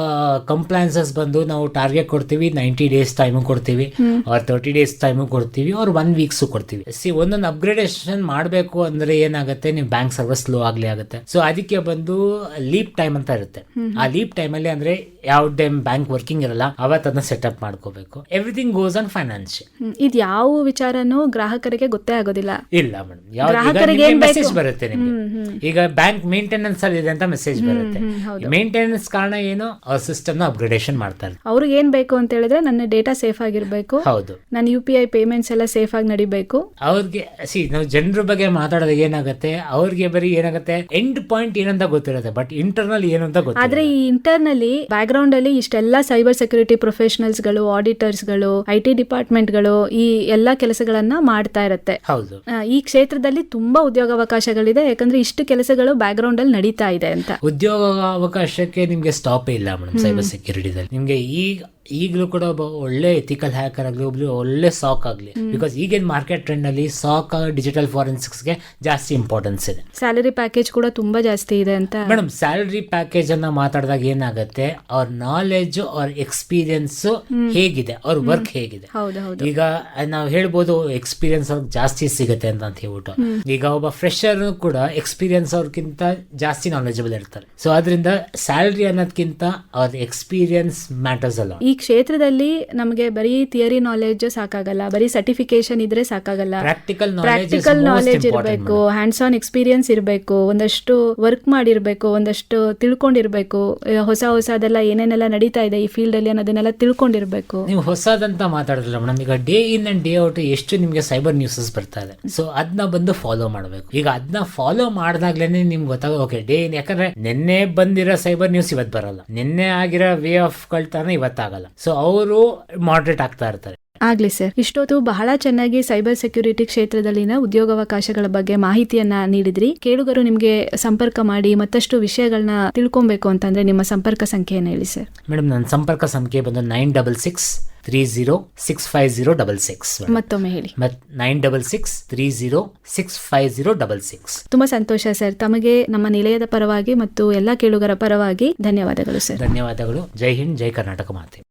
ಕಂಪ್ಲೈನ್ಸಸ್ ಬಂದು ನಾವು ಟಾರ್ಗೆಟ್ ಕೊಡ್ತೀವಿ, 90 days ಟೈಮು ಕೊಡ್ತೀವಿ, ಅವ್ರ 30 days ಟೈಮು ಕೊಡ್ತೀವಿ, ಅವ್ರ 1 week ಕೊಡ್ತೀವಿ. ಒಂದೊಂದು ಅಪ್ಗ್ರೇಡೇಷನ್ ಮಾಡಬೇಕು ಅಂದ್ರೆ ಏನಾಗುತ್ತೆ, ನೀವು ಬ್ಯಾಂಕ್ ಸರ್ವರ್ ಸ್ಲೋ ಆಗ್ಲಿ ಆಗುತ್ತೆ. ಸೊ ಅದಕ್ಕೆ ಬಂದು ಲೀಪ್ ಟೈಮ್ ಅಂತ ಇರುತ್ತೆ. ಆ ಲೀಪ್ ಟೈಮ್ ಅಲ್ಲಿ ಅಂದ್ರೆ ಯಾವ ಟೈಮ್ ಬ್ಯಾಂಕ್ ವರ್ಕಿಂಗ್ ಇರಲ್ಲ ಅವತ್ತನ್ನ ಸೆಟಪ್ ಮಾಡ್ಕೋಬೇಕು. Everything goes on financial. ಇದು ಯಾವ ವಿಚಾರನೂ ಗ್ರಾಹಕರಿಗೆ ಗೊತ್ತೇ ಆಗೋದಿಲ್ಲ. ಇಲ್ಲ ಮೇಡಮ್, ಯಾವ ಮೆಸೇಜ್ ಬರುತ್ತೆ ನಿಮ್ಗೆ, ಈಗ ಬ್ಯಾಂಕ್ ಮೇಂಟೆನೆನ್ಸ್ ಅಲ್ಲಿ ಇದೆ ಅಂತ ಮೆಸೇಜ್ ಬರುತ್ತೆ. ಮೇಂಟೆನೆನ್ಸ್ ಕಾರಣ ಏನು, ಅವ್ರ ಸಿಸ್ಟಮ್ ನ ಅಪ್ಗ್ರೇಡೇಷನ್ ಮಾಡ್ತಾರೆ. ಅವ್ರಿಗೆ ಏನ್ ಬೇಕು ಅಂತ ಹೇಳಿದ್ರೆ ನನ್ನ ಡೇಟಾ ಸೇಫ್ ಆಗಿರ್ಬೇಕು, ಹೌದು, ನನ್ನ UPI ಪೇಮೆಂಟ್ಸ್ ಎಲ್ಲ ಸೇಫ್ ಆಗಿ ನಡಿಬೇಕು. ಅವ್ರಿಗೆ ನಾವು ಜನರ ಬಗ್ಗೆ ಮಾತಾಡೋದಾಗ ಏನಾಗುತ್ತೆ, ಅವ್ರಿಗೆ ಬರೀ ಏನಾಗುತ್ತೆ ಎಂಡ್ ಪಾಯಿಂಟ್ ಏನಂತ ಗೊತ್ತಿರುತ್ತೆ, ಬಟ್ ಇಂಟರ್ನಲ್ ಏನು ಅಂತ ಗೊತ್ತಿಲ್ಲ. ಆದ್ರೆ ಈ ಇಂಟರ್ನಲ್ಲಿ ಬ್ಯಾಕ್ ಗ್ರೌಂಡ್ ಅಲ್ಲಿ ಇಷ್ಟೆಲ್ಲ ಸೈಬರ್ ಸೆಕ್ಯೂರಿಟಿ ಪ್ರೊಫೆಷನಲ್ಸ್ ಗಳು, ಆಡಿಟರ್ಸ್ ಗಳು, IT ಡಿಪಾರ್ಟ್ಮೆಂಟ್ ಗಳು ಈ ಎಲ್ಲಾ ಕೆಲಸಗಳನ್ನ ಮಾಡ್ತಾ ಇರುತ್ತೆ. ಹೌದು, ಈ ಕ್ಷೇತ್ರದಲ್ಲಿ ತುಂಬಾ ಉದ್ಯೋಗಾವಕಾಶಗಳಿದೆ, ಯಾಕಂದ್ರೆ ಇಷ್ಟು ಕೆಲಸಗಳು ಬ್ಯಾಕ್ ಗ್ರೌಂಡ್ ಅಲ್ಲಿ ನಡೀತಾ ಇದೆ ಅಂತ. ಉದ್ಯೋಗ ಅವಕಾಶಕ್ಕೆ ನಿಮ್ಗೆ ಸ್ಟಾಪ್ ಇಲ್ಲ ಮೇಡಮ್ ಸೈಬರ್ ಸೆಕ್ಯೂರಿಟಿದಲ್ಲಿ. ನಿಮ್ಗೆ ಈಗಲೂ ಕೂಡ ಒಬ್ಬ ಒಳ್ಳೆ ಎಥಿಕಲ್ ಹ್ಯಾಕರ್ ಆಗಲಿ, ಒಬ್ರು ಒಳ್ಳೆ ಸಾಕ್ ಆಗಲಿ, ಬಿಕಾಸ್ ಈಗಿನ ಮಾರ್ಕೆಟ್ ಟ್ರೆಂಡ್ ಅಲ್ಲಿ ಸಾಕ್ ಡಿಜಿಟಲ್ ಫಾರೆನ್ಸಿಕ್ಸ್ ಗೆ ಜಾಸ್ತಿ ಇಂಪಾರ್ಟೆನ್ಸ್ ಇದೆ. ಸ್ಯಾಲರಿ ಪ್ಯಾಕೇಜ್ ಕೂಡ ತುಂಬಾ ಜಾಸ್ತಿ ಇದೆ ಅಂತ. ಮೇಡಮ್ ಸ್ಯಾಲರಿ ಪ್ಯಾಕೇಜ್ ಅನ್ನ ಮಾತಾಡಿದಾಗ ಏನಾಗುತ್ತೆ, ಅವ್ರ ನಾಲೆಜ್ ಅವ್ರ ಎಕ್ಸ್ಪೀರಿಯನ್ಸ್ ಹೇಗಿದೆ, ಅವ್ರ ವರ್ಕ್ ಹೇಗಿದೆ. ಈಗ ನಾವು ಹೇಳ್ಬೋದು ಎಕ್ಸ್ಪೀರಿಯನ್ಸ್ ಅವ್ರಿಗೆ ಜಾಸ್ತಿ ಸಿಗುತ್ತೆ ಅಂತ ಹೇಳ್ಬಿಟ್ಟು. ಈಗ ಒಬ್ಬ ಫ್ರೆಶರ್ ಕೂಡ ಎಕ್ಸ್ಪೀರಿಯನ್ಸ್ ಅವ್ರಿಗಿಂತ ಜಾಸ್ತಿ ನಾಲೆಜಬಲ್ ಇರ್ತಾರೆ. ಸೊ ಅದರಿಂದ ಸ್ಯಾಲರಿ ಅನ್ನೋದಕ್ಕಿಂತ ಅವ್ರ ಎಕ್ಸ್ಪೀರಿಯನ್ಸ್ ಮ್ಯಾಟರ್ಸ್ ಅಲ್ಲ. ಈ ಕ್ಷೇತ್ರದಲ್ಲಿ ನಮಗೆ ಬರೀ ಥಿಯರಿ ನಾಲೆಡ್ಜ್ ಸಾಕಾಗಲ್ಲ, ಬರೀ ಸರ್ಟಿಫಿಕೇಶನ್ ಇದ್ರೆ ಸಾಕಾಗಲ್ಲ, ಪ್ರಾಕ್ಟಿಕಲ್ ನಾಲೆಡ್ಜ್ ಇರಬೇಕು, ಹ್ಯಾಂಡ್ಸ್ ಆನ್ ಎಕ್ಸ್ಪೀರಿಯನ್ಸ್ ಇರಬೇಕು, ಒಂದಷ್ಟು ವರ್ಕ್ ಮಾಡಿರ್ಬೇಕು, ಒಂದಷ್ಟು ತಿಳ್ಕೊಂಡಿರ್ಬೇಕು, ಹೊಸದೆಲ್ಲ ಏನೇನೆಲ್ಲ ನಡೀತಾ ಇದೆ ಈ ಫೀಲ್ಡ್ ಅಲ್ಲಿ ಅನ್ನೋದನ್ನೆಲ್ಲ ತಿಳ್ಕೊಂಡಿರ್ಬೇಕು. ನೀವು ಹೊಸದಂತ ಮಾತಾಡಿದ್ರಲ್ಲ ಮೇಡಮ್, ಈಗ day in and day out ಎಷ್ಟು ನಿಮ್ಗೆ ಸೈಬರ್ ನ್ಯೂಸಸ್ ಬರ್ತಾ ಇದೆ. ಸೊ ಅದನ್ನ ಬಂದು ಫಾಲೋ ಮಾಡಬೇಕು. ಈಗ ಅದನ್ನ ಫಾಲೋ ಮಾಡಿದಾಗ್ಲೇನೆ ನಿಮ್ಗೆ ಗೊತ್ತಾಗ ಓಕೆ ಡೇ ಇನ್, ಯಾಕಂದ್ರೆ ನಿನ್ನೆ ಬಂದಿರೋ ಸೈಬರ್ ನ್ಯೂಸ್ ಇವತ್ತು ಬರಲ್ಲ, ನಿನ್ನೆ ಆಗಿರೋ ವೇ ಆಫ್ ಕಳ್ತಾನೆ ಇವತ್ತಾಗಲ್ಲ. ಸೊ ಅವರು ಮಾಡ್ರೇಟ್ ಆಗ್ತಾ ಇರ್ತಾರೆ. ಆಗ್ಲಿ ಸರ್, ಇಷ್ಟೊತ್ತು ಬಹಳ ಚೆನ್ನಾಗಿ ಸೈಬರ್ ಸೆಕ್ಯೂರಿಟಿ ಕ್ಷೇತ್ರದಲ್ಲಿನ ಉದ್ಯೋಗಾವಕಾಶಗಳ ಬಗ್ಗೆ ಮಾಹಿತಿಯನ್ನ ನೀಡಿದ್ರಿ. ಕೇಳುಗರು ನಿಮ್ಗೆ ಸಂಪರ್ಕ ಮಾಡಿ ಮತ್ತಷ್ಟು ವಿಷಯಗಳನ್ನ ತಿಳ್ಕೊಬೇಕು ಅಂತಂದ್ರೆ ನಿಮ್ಮ ಸಂಪರ್ಕ ಸಂಖ್ಯೆಯನ್ನು ಹೇಳಿ ಸರ್. ಮೇಡಮ್, ನನ್ನ ಸಂಪರ್ಕ ಸಂಖ್ಯೆ ಬಂದು 9663065066. ಮತ್ತೊಮ್ಮೆ ಹೇಳಿ. 9663065066. ತುಂಬಾ ಸಂತೋಷ ಸರ್. ತಮಗೆ ನಮ್ಮ ನಿಲಯದ ಪರವಾಗಿ ಮತ್ತು ಎಲ್ಲಾ ಕೇಳುಗರ ಪರವಾಗಿ ಧನ್ಯವಾದಗಳು ಸರ್. ಧನ್ಯವಾದಗಳು. ಜೈ ಹಿಂದ್, ಜೈ ಕರ್ನಾಟಕ ಮಾತೆ.